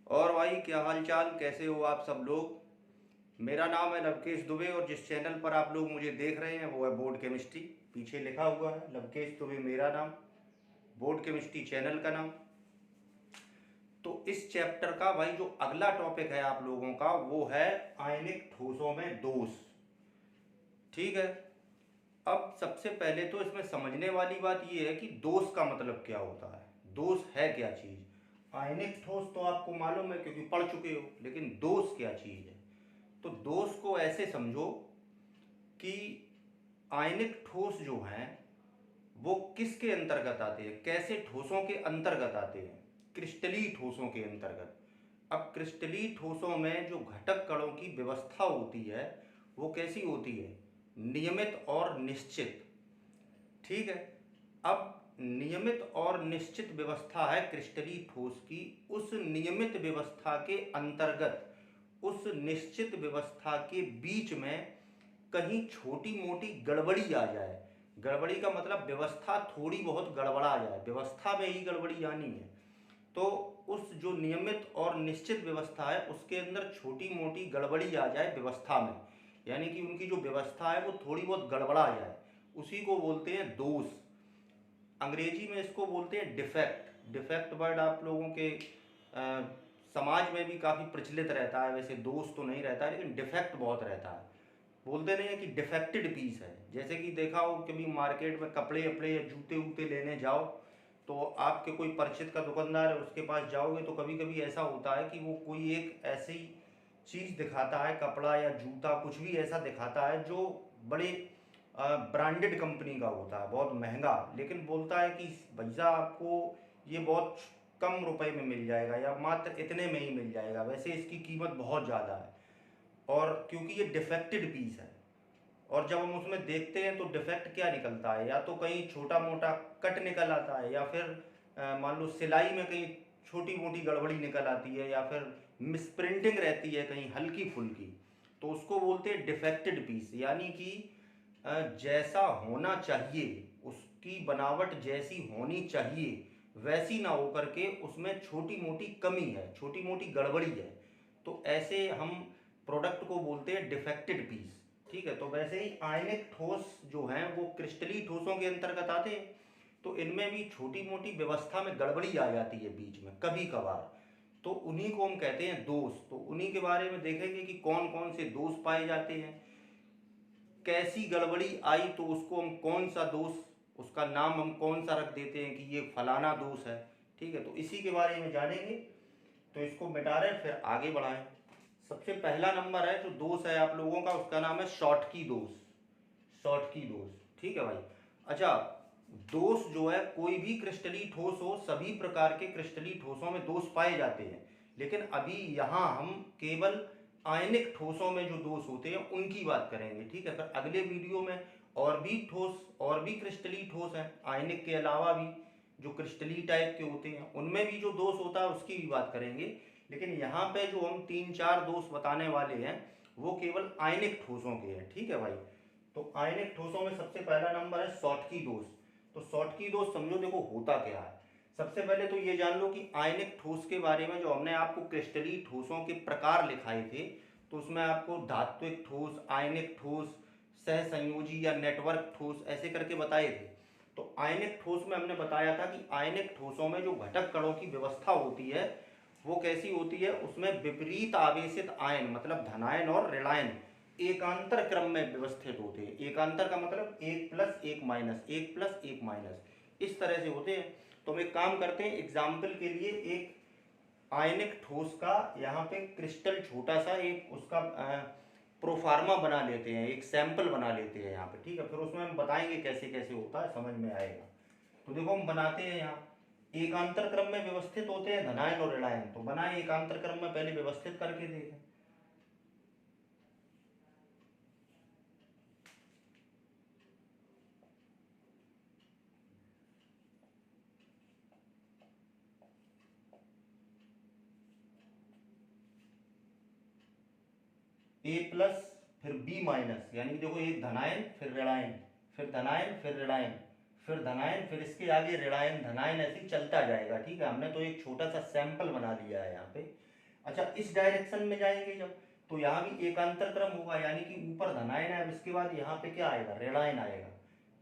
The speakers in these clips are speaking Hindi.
और भाई क्या हाल चाल, कैसे हो आप सब लोग। मेरा नाम है लवकेश दुबे और जिस चैनल पर आप लोग मुझे देख रहे हैं वो है बोर्ड केमिस्ट्री। पीछे लिखा हुआ है लवकेश दुबे मेरा नाम, बोर्ड केमिस्ट्री चैनल का नाम। तो इस चैप्टर का भाई जो अगला टॉपिक है आप लोगों का वो है आयनिक ठोसों में दोष। ठीक है। अब सबसे पहले तो इसमें समझने वाली बात यह है कि दोष का मतलब क्या होता है, दोष है क्या चीज। आयनिक ठोस तो आपको मालूम है क्योंकि पढ़ चुके हो, लेकिन दोष क्या चीज है। तो दोष को ऐसे समझो कि आयनिक ठोस जो हैं वो किसके अंतर्गत आते हैं, कैसे ठोसों के अंतर्गत आते हैं, क्रिस्टलीय ठोसों के अंतर्गत। अब क्रिस्टलीय ठोसों में जो घटक कणों की व्यवस्था होती है वो कैसी होती है, नियमित और निश्चित। ठीक है। अब नियमित और निश्चित व्यवस्था है क्रिस्टलीय ठोस की। उस नियमित व्यवस्था के अंतर्गत, उस निश्चित व्यवस्था के बीच में कहीं छोटी मोटी गड़बड़ी आ जाए। गड़बड़ी का मतलब व्यवस्था थोड़ी बहुत गड़बड़ा जाए, व्यवस्था में ही गड़बड़ी आनी है। तो उस जो नियमित और निश्चित व्यवस्था है उसके अंदर छोटी मोटी गड़बड़ी आ जाए व्यवस्था में, यानी कि उनकी जो व्यवस्था है वो थोड़ी बहुत गड़बड़ा जाए, उसी को बोलते हैं दोष। अंग्रेजी में इसको बोलते हैं डिफेक्ट। डिफेक्ट वर्ड आप लोगों के समाज में भी काफ़ी प्रचलित रहता है। वैसे दोष तो नहीं रहता है लेकिन डिफेक्ट बहुत रहता है। बोलते नहीं है कि डिफेक्टेड पीस है। जैसे कि देखा हो कभी मार्केट में कपड़े वपड़े या जूते वूते लेने जाओ तो आपके कोई परिचित का दुकानदार है उसके पास जाओगे तो कभी कभी ऐसा होता है कि वो कोई एक ऐसी चीज़ दिखाता है, कपड़ा या जूता कुछ भी ऐसा दिखाता है जो बड़े ब्रांडेड कंपनी का होता है, बहुत महंगा, लेकिन बोलता है कि भैया आपको ये बहुत कम रुपए में मिल जाएगा या मात्र इतने में ही मिल जाएगा, वैसे इसकी कीमत बहुत ज़्यादा है। और क्योंकि ये डिफेक्टेड पीस है, और जब हम उसमें देखते हैं तो डिफेक्ट क्या निकलता है, या तो कहीं छोटा मोटा कट निकल आता है या फिर मान लो सिलाई में कहीं छोटी मोटी गड़बड़ी निकल आती है या फिर मिसप्रिंटिंग रहती है कहीं हल्की फुल्की, तो उसको बोलते हैं डिफेक्टेड पीस। यानी कि जैसा होना चाहिए, उसकी बनावट जैसी होनी चाहिए वैसी ना होकर के उसमें छोटी मोटी कमी है, छोटी मोटी गड़बड़ी है, तो ऐसे हम प्रोडक्ट को बोलते हैं डिफेक्टेड पीस। ठीक है। तो वैसे ही आयनिक ठोस जो हैं वो क्रिस्टलीय ठोसों के अंतर्गत आते हैं। तो इनमें भी छोटी मोटी व्यवस्था में गड़बड़ी आ जाती है बीच में कभी कभार, तो उन्हीं को हम कहते हैं दोष। तो उन्हीं के बारे में देखेंगे कि कौन कौन से दोष पाए जाते हैं, कैसी गड़बड़ी आई तो उसको हम कौन सा दोष, उसका नाम हम कौन सा रख देते हैं कि ये फलाना दोष है। ठीक है। तो इसी के बारे में जानेंगे। तो इसको मिटा रहे फिर आगे बढ़ाएं। सबसे पहला नंबर है जो दोष है आप लोगों का, उसका नाम है शॉटकी दोष। शॉटकी दोष। ठीक है भाई। अच्छा, दोष जो है कोई भी क्रिस्टलीय ठोस हो, सभी प्रकार के क्रिस्टलीय ठोसों में दोष पाए जाते हैं, लेकिन अभी यहाँ हम केवल आयनिक ठोसों में जो दोष होते हैं उनकी बात करेंगे। ठीक है। फिर अगले वीडियो में और भी ठोस, और भी क्रिस्टलीय ठोस हैं आयनिक के अलावा भी, जो क्रिस्टलीय टाइप के होते हैं उनमें भी जो दोष होता है उसकी भी बात करेंगे। लेकिन यहाँ पे जो हम 3-4 दोष बताने वाले हैं वो केवल आयनिक ठोसों के हैं। ठीक है भाई। तो आयनिक ठोसों में सबसे पहला नंबर है शॉटकी दोष। तो शॉटकी दोष समझो, देखो होता क्या है। सबसे पहले तो ये जान लो कि आयनिक ठोस के बारे में जो हमने आपको क्रिस्टलीय ठोसों के प्रकार लिखाए थे, तो उसमें आपको धात्विक ठोस, आयनिक ठोस, सहसंयोजी या नेटवर्क ठोस ऐसे करके बताए थे। तो आयनिक ठोस में हमने बताया था कि आयनिक ठोसों में जो घटक कणों की व्यवस्था होती है वो कैसी होती है, उसमें विपरीत आवेशित आयन मतलब धनायन और ऋणायन एकांतर क्रम में व्यवस्थित होते हैं। एकांतर का मतलब 1+1-, 1+1-, इस तरह से होते हैं। तो हम एक काम करते हैं, एग्जाम्पल के लिए एक आयनिक ठोस का यहाँ पे क्रिस्टल छोटा सा एक उसका प्रोफार्मा बना लेते हैं, एक सैंपल बना लेते हैं यहाँ पे। ठीक है। फिर उसमें हम बताएंगे कैसे कैसे होता है, समझ में आएगा। तो देखो हम बनाते हैं यहाँ, एकांतर क्रम में व्यवस्थित होते हैं धनायन और ऋणायन। तो बनाए एकांतर क्रम में, पहले व्यवस्थित करके देखें। A+, फिर B-, यानी कि देखो एक धनायन फिर ऋणायन, फिर धनायन फिर ऋणायन, फिर धनायन, फिर इसके आगे ऋणायन धनायन, ऐसे ही चलता जाएगा। ठीक है। हमने तो एक छोटा सा सैंपल बना लिया है यहाँ पे। अच्छा, इस डायरेक्शन में जाएंगे जब, तो यहाँ भी एकांतर क्रम होगा, यानी कि ऊपर धनायन है, अब इसके बाद यहाँ पे क्या आएगा, ऋणायन आएगा,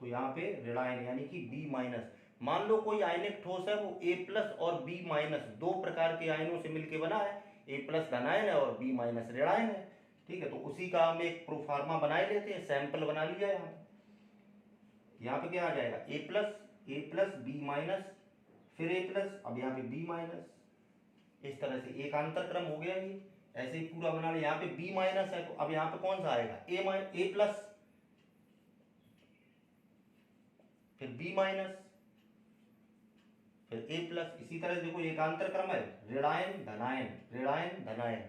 तो यहाँ पे ऋणायन यानी कि बी माइनस। मान लो कोई आयनिक ठोस है, वो ए प्लस और बी माइनस दो प्रकार के आयनों से मिलके बना है, ए प्लस धनायन है और बी माइनस ऋणायन है, ठीक है। तो उसी का हम एक प्रोफार्मा बना लेते हैं, सैंपल बना लिया यहाँ पे क्या आ जाएगा, ए प्लस बी माइनस, फिर ए प्लस, अब यहाँ पे बी माइनस, इस तरह से एकांतर क्रम हो गया ये। ऐसे ही पूरा बना लिया, यहाँ पे बी माइनस है, तो अब यहाँ पे कौन सा आएगा, ए प्लस, फिर बी माइनस, फिर ए प्लस। इसी तरह देखो एकांतर क्रम है, ऋणायन धनायन, ऋणायन धनायन,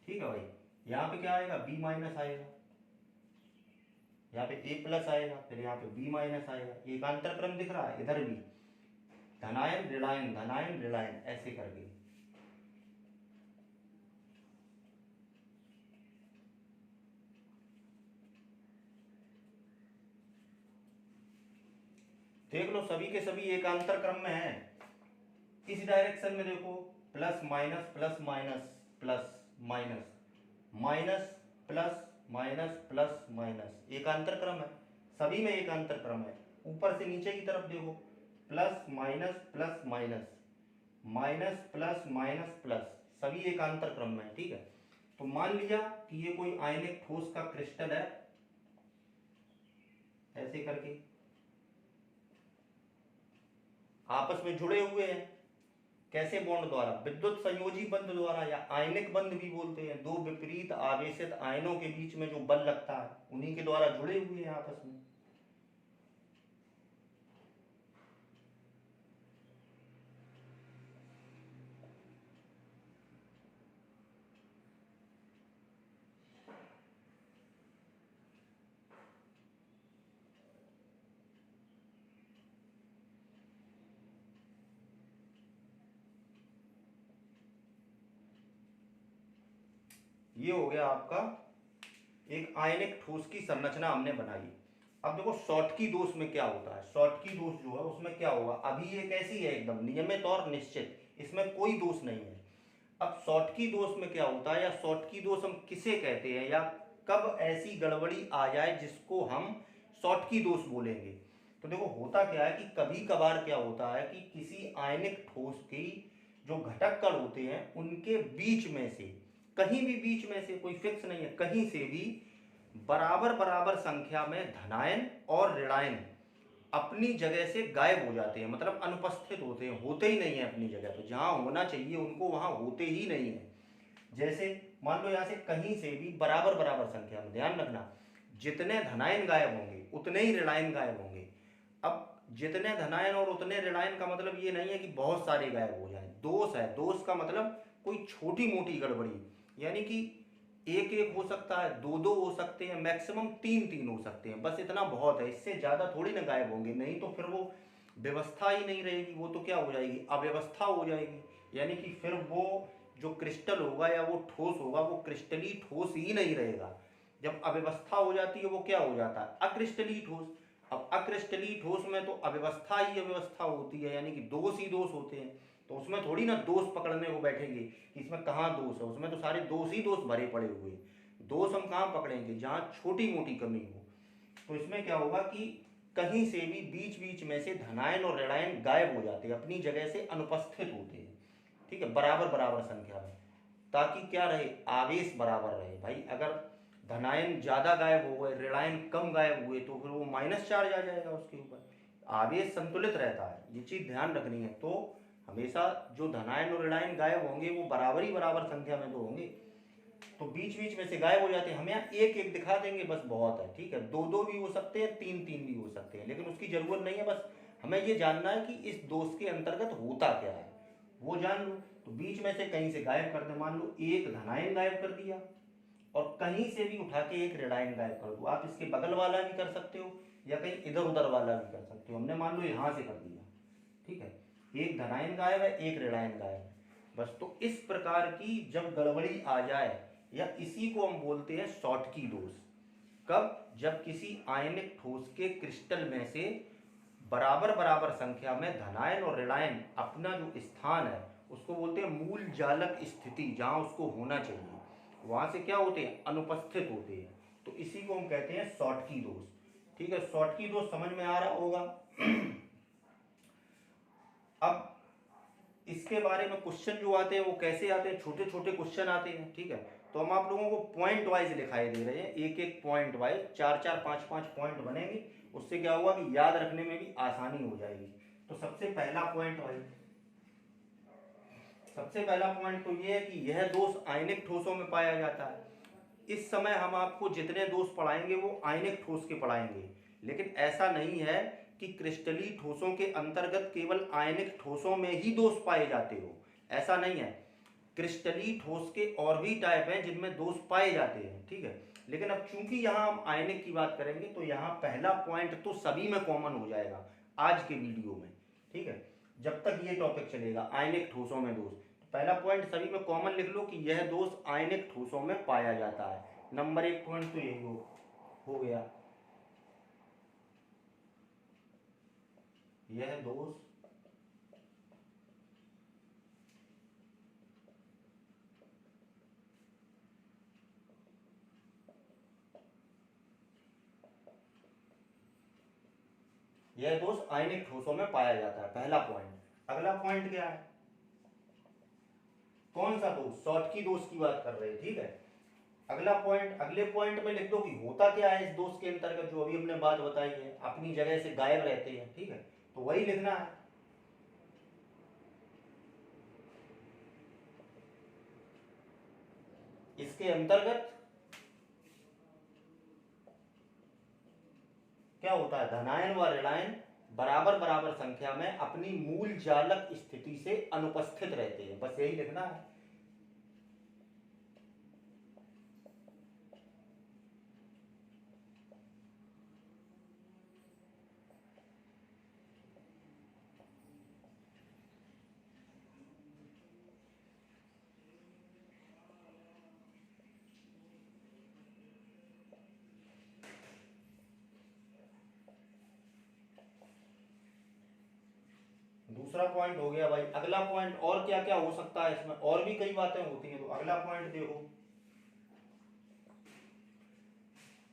ठीक है भाई। यहाँ पे क्या आएगा, बी माइनस आएगा, यहाँ पे ए प्लस आएगा, फिर यहाँ पे बी माइनस आएगा। एकांतर क्रम दिख रहा है, इधर भी धनायन ऋणायन ऋणायन ऐसे करके। देख लो सभी के सभी एकांतर क्रम में है। इस डायरेक्शन में देखो plus minus plus minus plus minus, minus plus minus plus minus, एकांतर क्रम है, सभी में एकांतर क्रम है। ऊपर से नीचे की तरफ देखो plus minus plus minus, minus plus minus plus, सभी एकांतर क्रम में है, ठीक है। तो मान लिया कि ये कोई आयनिक ठोस का क्रिस्टल है, ऐसे करके आपस में जुड़े हुए हैं, कैसे बॉन्ड द्वारा, विद्युत संयोजी बंध द्वारा, या आयनिक बंध भी बोलते हैं। दो विपरीत आवेशित आयनों के बीच में जो बल लगता है, उन्हीं के द्वारा जुड़े हुए हैं आपस में। ये हो गया आपका एक आयनिक ठोस की संरचना हमने बनाई। अब देखो शॉटकी दोष में क्या होता है, शॉटकी दोष जो है उसमें क्या होगा, अभी ये कैसी है, एकदम नियमित और निश्चित, इसमें कोई दोष नहीं है। अब शॉटकी दोष में क्या होता है, या शॉटकी दोष हम किसे कहते हैं, या कब ऐसी गड़बड़ी आ जाए जिसको हम शॉटकी दोष बोलेंगे। तो देखो होता क्या है कि कभी कभार क्या होता है कि किसी आयनिक ठोस की जो घटक कण होते हैं उनके बीच में से, कहीं भी बीच में से, कोई फिक्स नहीं है, कहीं से भी बराबर बराबर संख्या में धनायन और ऋणायन अपनी जगह से गायब हो जाते हैं, मतलब अनुपस्थित होते हैं, होते ही नहीं है अपनी जगह पे, जहां होना चाहिए उनको वहां होते ही नहीं है। जैसे मान लो यहाँ से कहीं से भी बराबर बराबर संख्या में, ध्यान रखना, जितने धनायन गायब होंगे उतने ही ऋणायन गायब होंगे। अब जितने धनायन और उतने ऋणायन का मतलब ये नहीं है कि बहुत सारे गायब हो जाएं, दोष है, दोष का मतलब कोई छोटी मोटी गड़बड़ी, यानी कि एक एक हो सकता है, दो दो हो सकते हैं, मैक्सिमम तीन तीन हो सकते हैं, बस इतना बहुत है, इससे ज्यादा थोड़ी ना गायब होंगे, नहीं तो फिर वो व्यवस्था ही नहीं रहेगी, वो तो क्या हो जाएगी, अव्यवस्था हो जाएगी, यानी कि फिर वो जो क्रिस्टल होगा या वो ठोस होगा वो क्रिस्टली ठोस ही नहीं रहेगा। जब अव्यवस्था हो जाती है वो क्या हो जाता है, अक्रिस्टली ठोस। अब अक्रिस्टली ठोस में तो अव्यवस्था ही अव्यवस्था होती है, यानी कि दोष ही दोष होते हैं, तो उसमें थोड़ी ना दोष पकड़ने को बैठेंगे कि इसमें कहाँ दोष है, उसमें तो सारे दोष ही दोष भरे पड़े हुए हैं। दोष हम कहाँ पकड़ेंगे, जहाँ छोटी मोटी कमी हो। तो इसमें क्या होगा कि कहीं से भी बीच बीच में से धनायन और ऋणायन गायब हो जाते हैं, अपनी जगह से अनुपस्थित होते हैं, ठीक है, बराबर बराबर संख्या में, ताकि क्या रहे, आवेश बराबर रहे। भाई अगर धनायन ज्यादा गायब हो गए, ऋणायन कम गायब हुए, तो फिर वो माइनस चार्ज आ जाएगा उसके ऊपर, आवेश संतुलित रहता है, ये चीज ध्यान रखनी है। तो हमेशा जो धनायन और ऋणायन गायब होंगे वो बराबर ही बराबर संख्या में तो होंगे, तो बीच बीच में से गायब हो जाते हैं। हम यहाँ एक एक दिखा देंगे बस बहुत है, ठीक है, दो दो भी हो सकते हैं, तीन तीन भी हो सकते हैं, लेकिन उसकी जरूरत नहीं है, बस हमें ये जानना है कि इस दोष के अंतर्गत होता क्या है, वो जान लो। तो बीच में से कहीं से गायब कर दे, मान लो एक धनायन गायब कर दिया और कहीं से भी उठा के एक ऋणायन गायब कर दो, आप इसके बगल वाला भी कर सकते हो या कहीं इधर उधर वाला भी कर सकते हो। हमने मान लो यहाँ से कर दिया, ठीक है, एक धनायन गायब है, एक ऋणायन गायब है, बस। तो इस प्रकार की जब गड़बड़ी आ जाए, या इसी को हम बोलते हैं शॉटकी दोष। कब, जब किसी आयनिक ठोस के क्रिस्टल में से बराबर बराबर संख्या में धनायन और ऋणायन अपना जो स्थान है उसको बोलते हैं मूल जालक स्थिति, जहाँ उसको होना चाहिए वहाँ से क्या होते हैं, अनुपस्थित होते हैं। तो इसी को हम कहते हैं शॉटकी दोष। ठीक है, शॉटकी दोष समझ में आ रहा होगा। अब इसके बारे में क्वेश्चन जो आते हैं वो कैसे आते हैं, छोटे छोटे क्वेश्चन आते हैं। ठीक है, तो हम आप लोगों को पॉइंट वाइज दिखाई दे रहे हैं, एक एक पॉइंट वाइज, चार चार पांच पांच पॉइंट बनेंगे। उससे क्या होगा कि याद रखने में भी आसानी हो जाएगी। तो सबसे पहला पॉइंट वाइज, सबसे पहला पॉइंट तो ये है कि यह दोष आयनिक ठोसों में पाया जाता है। इस समय हम आपको जितने दोष पढ़ाएंगे वो आयनिक ठोस के पढ़ाएंगे, लेकिन ऐसा नहीं है कि क्रिस्टलीय ठोसों के अंतर्गत केवल आयनिक ठोसों में ही दोष पाए जाते हो, ऐसा नहीं है। क्रिस्टलीय ठोस के और भी टाइप हैं जिनमें दोष पाए जाते हैं। ठीक है, लेकिन अब चूंकि यहाँ हम आयनिक की बात करेंगे तो यहाँ पहला पॉइंट तो सभी में कॉमन हो जाएगा आज के वीडियो में। ठीक है, जब तक ये टॉपिक चलेगा आयनिक ठोसों में दोष, तो पहला पॉइंट सभी में कॉमन लिख लो कि यह दोष आयनिक ठोसों में पाया जाता है। नंबर एक पॉइंट तो यही हो गया, यह दोष यह दोष आयनिक ठोसों में पाया जाता है, पहला पॉइंट। अगला पॉइंट क्या है, कौन सा दोष, शॉटकी दोष की बात कर रहे हैं। ठीक है, अगला पॉइंट, अगले पॉइंट में लिख दो कि होता क्या है इस दोष के अंतर्गत, जो अभी हमने बात बताई है, अपनी जगह से गायब रहते हैं। ठीक है, तो वही लिखना है। इसके अंतर्गत क्या होता है, धनायन व ऋणायन बराबर बराबर संख्या में अपनी मूल जालक स्थिति से अनुपस्थित रहते हैं, बस यही लिखना है। दूसरा पॉइंट हो गया भाई। अगला पॉइंट और क्या क्या हो सकता है इसमें, और भी कई बातें होती हैं, तो अगला पॉइंट देखो।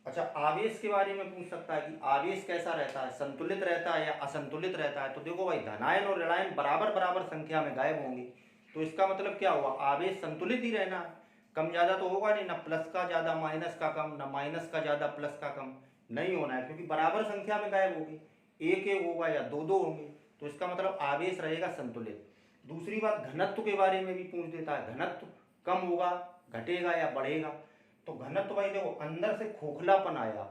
अच्छा, आवेश के बारे में पूछ सकता है कि आवेश कैसा रहता है, संतुलित रहता है या असंतुलित रहता है। तो देखो भाई, धनायन और ऋणायन बराबर बराबर संख्या में गायब होंगे, तो इसका मतलब क्या हुआ, आवेश संतुलित ही रहना है, कम ज्यादा तो होगा नहीं, ना प्लस का ज्यादा माइनस का कम, ना माइनस का ज्यादा प्लस का कम, नहीं होना है, क्योंकि बराबर संख्या में गायब होगी, एक एक होगा या दो दो होंगे, तो इसका मतलब आवेश रहेगा संतुलित। दूसरी बात, घनत्व के बारे में भी पूछ देता है, घनत्व कम होगा, घटेगा या बढ़ेगा। तो घनत्व भाई देखो, अंदर से खोखलापन आया,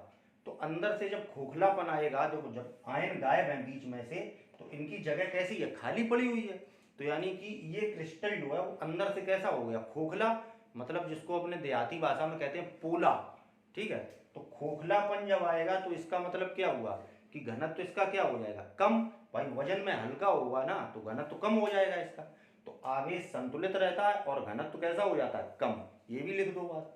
तो अंदर से जब खोखलापन आएगा, देखो जब आयन गायब है बीच में से, तो इनकी जगह कैसी है, खाली पड़ी हुई है। तो यानी कि ये क्रिस्टल जो है वो अंदर से कैसा हो गया, खोखला, मतलब जिसको अपने देहाती भाषा में कहते हैं पोला। ठीक है, तो खोखलापन जब आएगा तो इसका मतलब क्या हुआ कि घनत्व इसका क्या हो जाएगा, कम। भाई वजन में हल्का होगा ना, तो घनत्व कम हो जाएगा इसका। तो आवेश संतुलित रहता है और घनत्व कैसा हो जाता है, कम। ये भी लिख दो बात।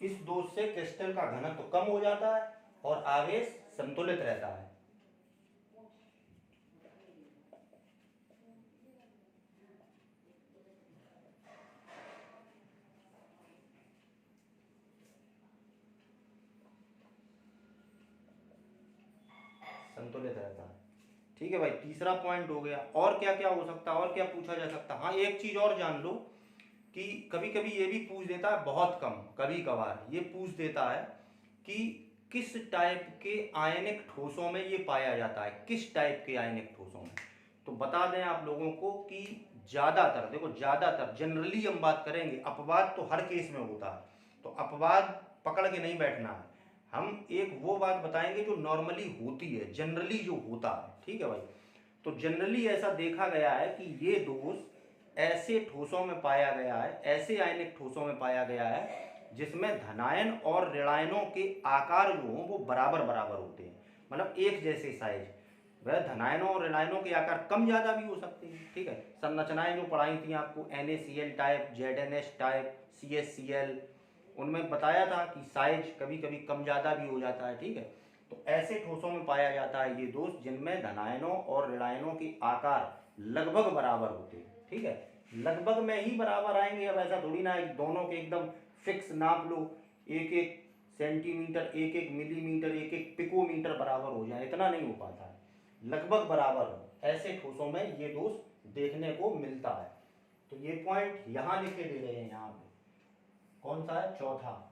इस दोष से क्रिस्टल का घनत्व कम हो जाता है और आवेश संतुलित रहता है। संतुलित रहता है। ठीक है भाई, तीसरा पॉइंट हो गया। और क्या क्या हो सकता है, और क्या पूछा जा सकता है। हाँ, एक चीज और जान लो कि कभी कभी ये भी पूछ देता है, बहुत कम कभी कभार ये पूछ देता है कि किस टाइप के आयनिक ठोसों में ये पाया जाता है, किस टाइप के आयनिक ठोसों में। तो बता दें आप लोगों को कि ज्यादातर, देखो ज्यादातर जनरली हम बात करेंगे, अपवाद तो हर केस में होता है, तो अपवाद पकड़ के नहीं बैठना है। हम एक वो बात बताएंगे जो नॉर्मली होती है, जनरली जो होता है। ठीक है भाई, तो जनरली ऐसा देखा गया है कि ये दोष ऐसे ठोसों में पाया गया है, ऐसे आयनिक ठोसों में पाया गया है जिसमें धनायन और ऋणायनों के आकार जो हों वो बराबर बराबर होते हैं, मतलब एक जैसे साइज। वह धनायनों और ऋणायनों के आकार कम ज़्यादा भी हो सकते हैं, ठीक है। संरचनाएं जो पढ़ाई थी आपको NaCl type, ZnH type, CHCl, उनमें बताया था कि साइज कभी कभी कम ज़्यादा भी हो जाता है, ठीक है। तो ऐसे ठोसों में पाया जाता है ये दोष जिनमें धनायनों और ऋणायनों के आकार लगभग बराबर होते हैं, ठीक है। लगभग में ही बराबर आएंगे, अब ऐसा थोड़ी ना है कि दोनों के एकदम फिक्स नाप लो, एक एक सेंटीमीटर, एक एक मिलीमीटर, एक एक पिकोमीटर बराबर हो जाए, इतना नहीं हो पाता है। लगभग बराबर हो, ऐसे ठोसों में ये दोष देखने को मिलता है। तो ये पॉइंट यहाँ लिखे दे रहे हैं, यहाँ पे कौन सा है, चौथा।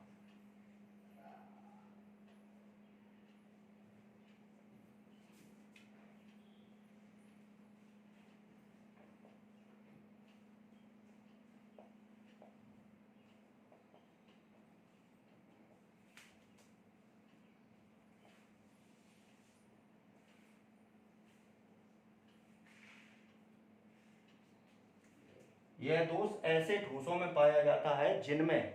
यह दोष ऐसे ठोसों में पाया जाता है जिनमें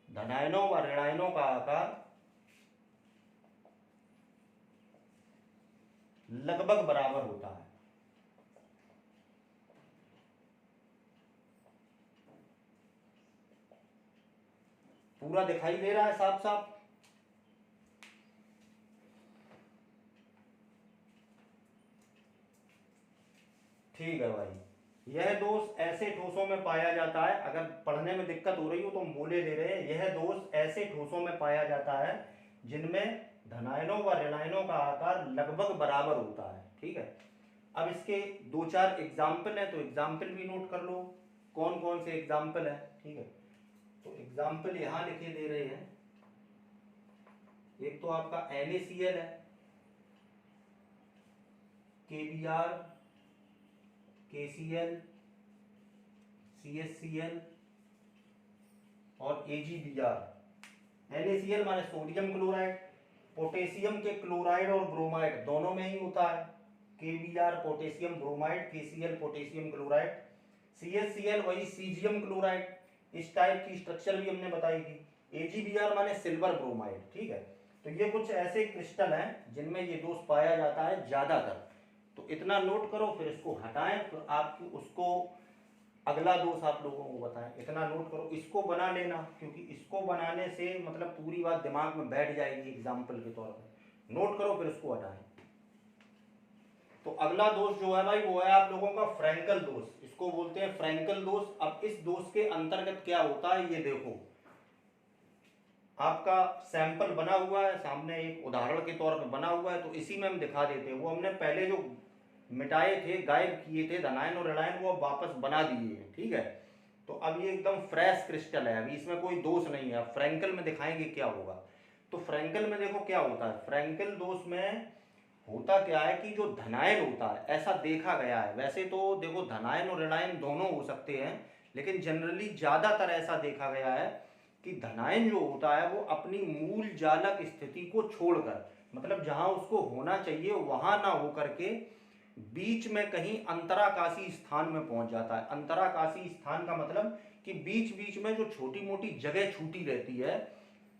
धनायनों व ऋणायनों का आकार लगभग बराबर होता है। पूरा दिखाई दे रहा है साफ साफ? ठीक है भाई। यह दोष ऐसे ठोसों में पाया जाता है, अगर पढ़ने में दिक्कत हो रही हो तो हम बोले दे रहे हैं, यह दोष ऐसे ठोसों में पाया जाता है जिनमें धनायनों व ऋणायनों का आकार लगभग बराबर होता है, ठीक है। अब इसके दो चार एग्जाम्पल हैं, तो एग्जाम्पल भी नोट कर लो कौन कौन से एग्जाम्पल है, ठीक है। तो एग्जाम्पल यहाँ लिखे दे रहे हैं। एक तो आपका NaCl है, KBr, KCl, CHCl और AgBr। NaCl माने सोडियम क्लोराइड, पोटेशियम के क्लोराइड और ब्रोमाइड दोनों में ही होता है। KBr potassium bromide, KCl potassium chloride, CHCl वही सीजियम क्लोराइड, इस टाइप की स्ट्रक्चर भी हमने बताई थी। AgBr माने सिल्वर ब्रोमाइड, ठीक है। तो ये कुछ ऐसे क्रिस्टल हैं जिनमें ये दोष पाया जाता है ज्यादातर। तो इतना नोट करो, फिर इसको हटाएं, तो आपकी उसको अगला दोष आप लोगों को बताएं। इतना नोट करो, इसको बना लेना, क्योंकि इसको बनाने से मतलब पूरी बात दिमाग में बैठ जाएगी एग्जाम्पल के तौर पर। नोट करो फिर उसको हटाएं। तो अगला दोष जो है भाई वो है आप लोगों का फ्रैंकल दोष, इसको बोलते हैं फ्रैंकल दोष। अब इस दोष के अंतर्गत क्या होता है ये देखो, आपका सैंपल बना हुआ है सामने, एक उदाहरण के तौर पर बना हुआ है, तो इसी में हम दिखा देते हैं। वो हमने पहले जो मिटाए थे, गायब किए थे धनायन और ऋणायन, वो अब वापस बना दिए हैं, ठीक है। तो अब ये एकदम फ्रेश क्रिस्टल है, अभी इसमें कोई दोष नहीं है। फ्रैंकल में दिखाएंगे क्या होगा। तो फ्रैंकल में देखो क्या होता है। फ्रैंकल दोष में होता क्या है कि जो धनायन होता है, ऐसा देखा गया है, वैसे तो देखो धनायन और ऋणायन दोनों हो सकते हैं, लेकिन जनरली ज्यादातर ऐसा देखा गया है कि धनायन जो होता है वो अपनी मूल जालक स्थिति को छोड़कर, मतलब जहां उसको होना चाहिए वहां ना होकर के बीच में कहीं अंतराकाशी स्थान में पहुंच जाता है। अंतराकाशी स्थान का मतलब कि बीच बीच में जो छोटी मोटी जगह छूटी रहती है,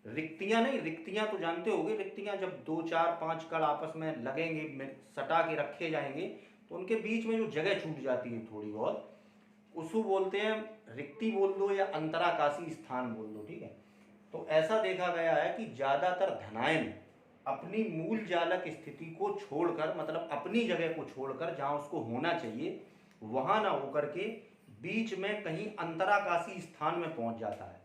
रिक्तियां नहीं, रिक्तियां तो जानते होगे, रिक्तियां जब 2 4 5 कण आपस में लगेंगे, सटा के रखे जाएंगे, तो उनके बीच में जो जगह छूट जाती है थोड़ी बहुत, उसको बोलते हैं रिक्ति बोल दो या अंतराकाशी स्थान बोल दो, ठीक है। तो ऐसा देखा गया है कि ज्यादातर धनायन अपनी मूल जालक स्थिति को छोड़कर, मतलब अपनी जगह को छोड़कर जहां उसको होना चाहिए वहां ना होकर के बीच में कहीं अंतराकाशी स्थान में पहुंच जाता है।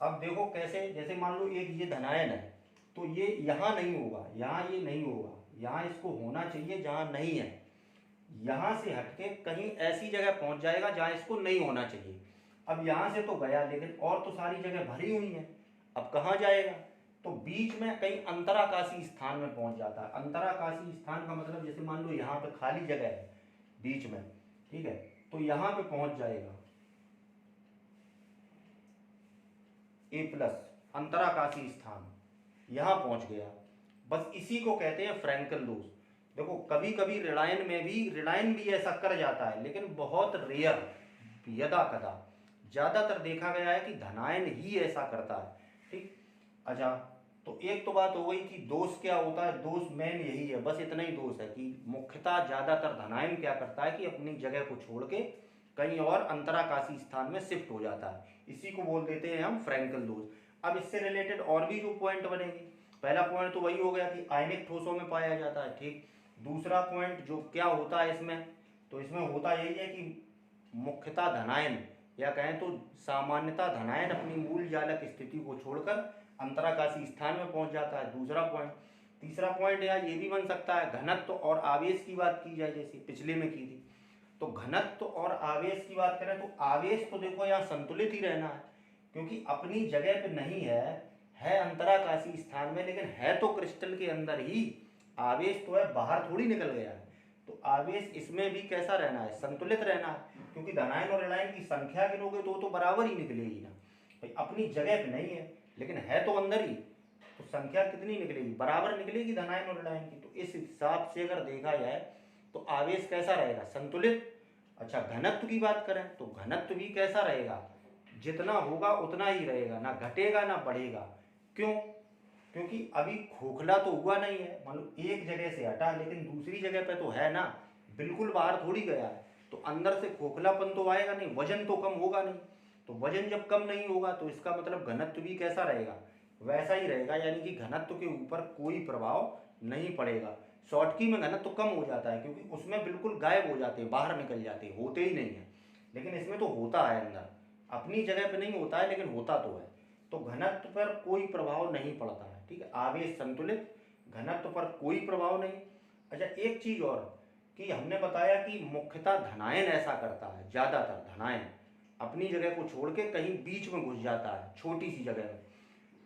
अब देखो कैसे, जैसे मान लो एक ये धनायन है, तो ये यहां नहीं होगा, यहां ये नहीं होगा, यहां इसको होना चाहिए जहां नहीं है, यहां से हटके कहीं ऐसी जगह पहुंच जाएगा जहां इसको नहीं होना चाहिए। अब यहां से तो गया, लेकिन और तो सारी जगह भरी हुई है, अब कहां जाएगा, तो बीच में कहीं अंतराकाशी स्थान में पहुंच जाता है। अंतराकाशी स्थान का मतलब जैसे मान लो यहाँ पे खाली जगह है बीच में, ठीक है, तो यहाँ पे पहुंच जाएगा A+, अंतराकाशी स्थान। यहाँ पहुँच गया। बस इसी को कहते हैं फ्रैंकल दोष। देखो कभी कभी रिलायन भी ऐसा कर जाता है, लेकिन बहुत रेयर, यदा कदा। ज़्यादातर देखा गया है कि धनायन ही ऐसा करता है। ठीक। अच्छा, तो एक तो बात हो गई कि दोष क्या होता है, दोष मेन यही है, बस इतना ही दोष है कि मुख्यतः ज़्यादातर धनायन क्या करता है कि अपनी जगह को छोड़ के कहीं और अंतराकाशी स्थान में शिफ्ट हो जाता है। इसी को बोल देते हैं हम फ्रैंकल दोष। अब इससे रिलेटेड और भी जो पॉइंट बनेंगे, पहला पॉइंट तो वही हो गया कि आयनिक ठोसों में पाया जाता है। ठीक। दूसरा पॉइंट जो क्या होता है इसमें, तो इसमें होता यही है कि मुख्यतः धनायन, या कहें तो सामान्यतः धनायन अपनी मूल जालक स्थिति को छोड़कर अंतराकाशी स्थान में पहुंच जाता है, दूसरा पॉइंट। तीसरा पॉइंट यार ये भी बन सकता है, घनत्व और आवेश की बात की जाए जैसे पिछले में की थी, तो घनत्व और आवेश की बात करें तो आवेश तो देखो यहाँ संतुलित ही रहना है, क्योंकि अपनी जगह पे नहीं है अंतराकाशी स्थान में, लेकिन है तो क्रिस्टल के अंदर ही। आवेश तो है, बाहर थोड़ी निकल गया है। तो आवेश इसमें भी कैसा रहना है, संतुलित रहना है, क्योंकि धनायन और ऋणायन की संख्या गिनोगे तो बराबर ही निकलेगी ना भाई। अपनी जगह पे नहीं है लेकिन है तो अंदर ही, तो संख्या कितनी निकलेगी, बराबर निकलेगी धनायन और ऋणायन की। तो इस हिसाब से अगर देखा जाए तो आवेश कैसा रहेगा, संतुलित। अच्छा, घनत्व की बात करें तो घनत्व भी कैसा रहेगा, जितना होगा उतना ही रहेगा, ना घटेगा ना बढ़ेगा। क्यों? क्योंकि अभी खोखला तो हुआ नहीं है, मतलब एक जगह से हटा लेकिन दूसरी जगह पे तो है ना, बिल्कुल बाहर थोड़ी गया है, तो अंदर से खोखलापन तो आएगा नहीं, वजन तो कम होगा नहीं। तो वजन जब कम नहीं होगा तो इसका मतलब घनत्व भी कैसा रहेगा, वैसा ही रहेगा, यानी कि घनत्व के ऊपर कोई प्रभाव नहीं पड़ेगा। शॉर्टकी में घनत्व कम हो जाता है क्योंकि उसमें बिल्कुल गायब हो जाते हैं, बाहर निकल जाते हैं, होते ही नहीं है। लेकिन इसमें तो होता है अंदर, अपनी जगह पे नहीं होता है लेकिन होता तो है। तो घनत्व पर कोई प्रभाव नहीं पड़ता है। ठीक है, आवेश संतुलित, घनत्व पर कोई प्रभाव नहीं। अच्छा, एक चीज और कि हमने बताया कि मुख्यतः धनायन ऐसा करता है, ज्यादातर धनायन अपनी जगह को छोड़ के कहीं बीच में घुस जाता है, छोटी सी जगह में।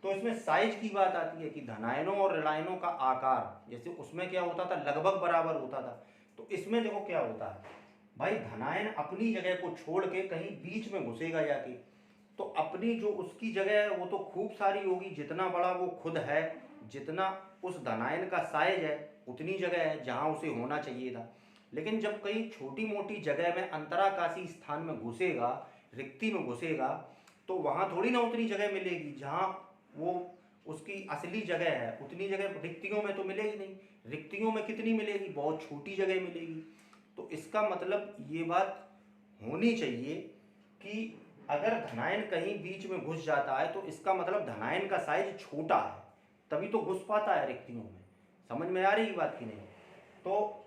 तो इसमें साइज की बात आती है कि धनायनों और ऋणायनों का आकार, जैसे उसमें क्या होता था, लगभग बराबर होता था। तो इसमें देखो क्या होता है भाई, धनायन अपनी जगह को छोड़ के कहीं बीच में घुसेगा जाके, तो अपनी जो उसकी जगह है वो तो खूब सारी होगी, जितना बड़ा वो खुद है, जितना उस धनायन का साइज है उतनी जगह है जहाँ उसे होना चाहिए था। लेकिन जब कहीं छोटी मोटी जगह में अंतराकाशी स्थान में घुसेगा, रिक्ति में घुसेगा, तो वहाँ थोड़ी ना उतनी जगह मिलेगी जहाँ वो उसकी असली जगह है, उतनी जगह रिक्तियों में तो मिलेगी नहीं। रिक्तियों में कितनी मिलेगी, बहुत छोटी जगह मिलेगी। तो इसका मतलब ये बात होनी चाहिए कि अगर धनायन कहीं बीच में घुस जाता है तो इसका मतलब धनायन का साइज छोटा है, तभी तो घुस पाता है रिक्तियों में। समझ में आ रही बात की नहीं? तो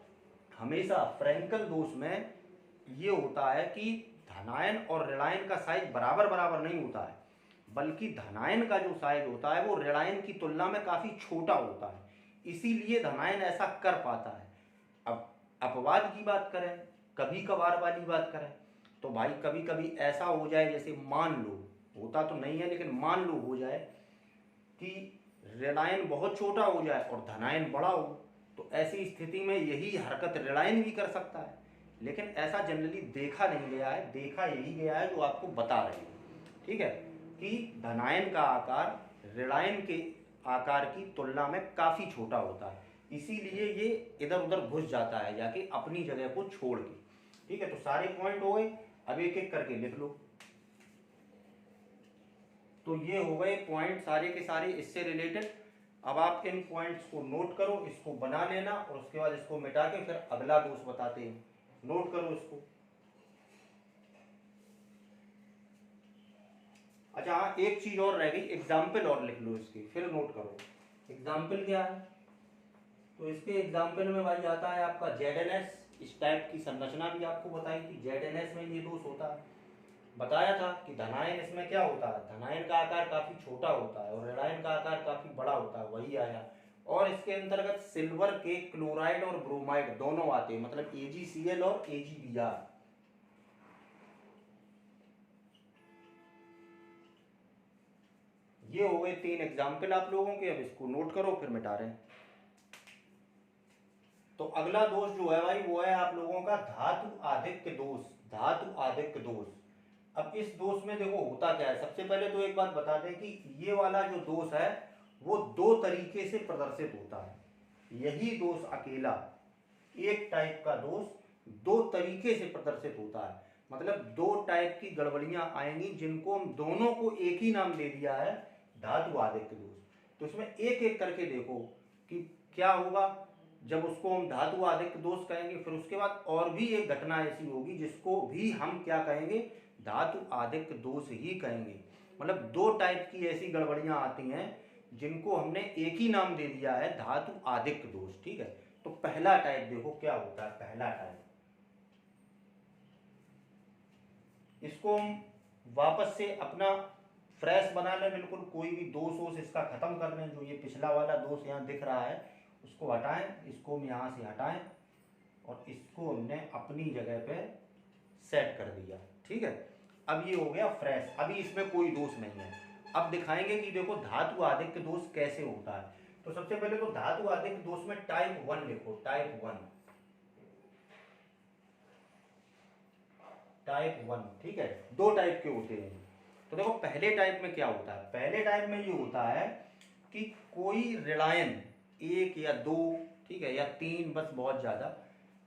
हमेशा फ्रैंकल दोष में ये होता है कि धनायन और ऋणायन का साइज बराबर बराबर नहीं होता है, बल्कि धनायन का जो साइज होता है वो ऋणायन की तुलना में काफ़ी छोटा होता है, इसीलिए धनायन ऐसा कर पाता है। अब अपवाद की बात करें, कभी कभार वाली बात करें, तो भाई कभी कभी ऐसा हो जाए, जैसे मान लो, होता तो नहीं है लेकिन मान लो हो जाए कि ऋणायन बहुत छोटा हो जाए और धनायन बड़ा हो, तो ऐसी स्थिति में यही हरकत ऋणायन भी कर सकता है। लेकिन ऐसा जनरली देखा नहीं गया है, देखा यही गया है जो आपको बता रहे हैं। ठीक है, कि धनायन का आकार ऋणायन के आकार की तुलना में काफ़ी छोटा होता है, इसीलिए ये इधर उधर घुस जाता है जाके अपनी जगह को छोड़ के। ठीक है, तो सारे पॉइंट हो गए, अब एक एक करके लिख लो। तो ये हो गए पॉइंट सारे के सारे इससे रिलेटेड। अब आप इन पॉइंट्स को नोट करो, इसको बना लेना और उसके बाद इसको मिटा के फिर अगला दोष बताते हैं। नोट करो इसको। अच्छा हाँ, एक चीज और रह गई, एग्जाम्पल और लिख लो इसके, फिर नोट करो। एग्जाम्पल क्या है, तो इसके एग्जाम्पल में भाई आता है आपका ZNS। इस टाइप की संरचना भी आपको बताई थी, ZNS में ये दोष होता है। बताया था कि धनायन इसमें क्या होता है, धनायन का आकार काफी छोटा होता है और ऋणायन का आकार काफी बड़ा होता है, वही आया। और इसके अंतर्गत सिल्वर के क्लोराइड और ब्रोमाइड दोनों आते हैं, मतलब AgCl और AgBr। ये हो गए 3 एग्जाम्पल आप लोगों के। अब इसको नोट करो फिर मिटा रहे हैं। तो अगला दोष जो है भाई वो है आप लोगों का धातु आधिक्य दोष। धातु आधिक्य दोष। अब इस दोष में देखो होता क्या है, सबसे पहले तो एक बात बता दें कि ये वाला जो दोष है वो दो तरीके से प्रदर्शित होता है। यही दोष अकेला, एक टाइप का दोष दो तरीके से प्रदर्शित होता है, मतलब दो टाइप की गड़बड़ियां आएंगी जिनको हम दोनों को एक ही नाम दे दिया है, धातु आधिक्य दोष। तो इसमें एक एक करके देखो कि क्या होगा जब उसको हम धातु आधिक्य दोष कहेंगे। फिर उसके बाद और भी एक घटना ऐसी होगी जिसको भी हम क्या कहेंगे, धातु आधिक्य दोष ही कहेंगे। मतलब दो टाइप की ऐसी गड़बड़ियां आती हैं जिनको हमने एक ही नाम दे दिया है, धातु आधिक्य दोष। ठीक है, तो पहला टाइप देखो क्या होता है। पहला टाइप, इसको हम वापस से अपना फ्रेश बना लें, बिल्कुल कोई भी दोष वोष इसका खत्म कर लें। जो ये पिछला वाला दोष यहाँ दिख रहा है उसको हटाएं, इसको हम यहाँ से हटाएं और इसको हमने अपनी जगह पे सेट कर दिया। ठीक है, अब ये हो गया फ्रेश, अभी इसमें कोई दोष नहीं है। अब दिखाएंगे कि देखो धातु आधिक्य दोष कैसे होता है। तो सबसे पहले तो धातु आधिक्य दोष में टाइप 1 लिखो, टाइप 1, टाइप 1। ठीक है, दो टाइप के होते हैं। तो देखो पहले टाइप में क्या होता है, पहले टाइप में ये होता है कि कोई ऋणायन एक या दो, ठीक है, या तीन, बस बहुत ज्यादा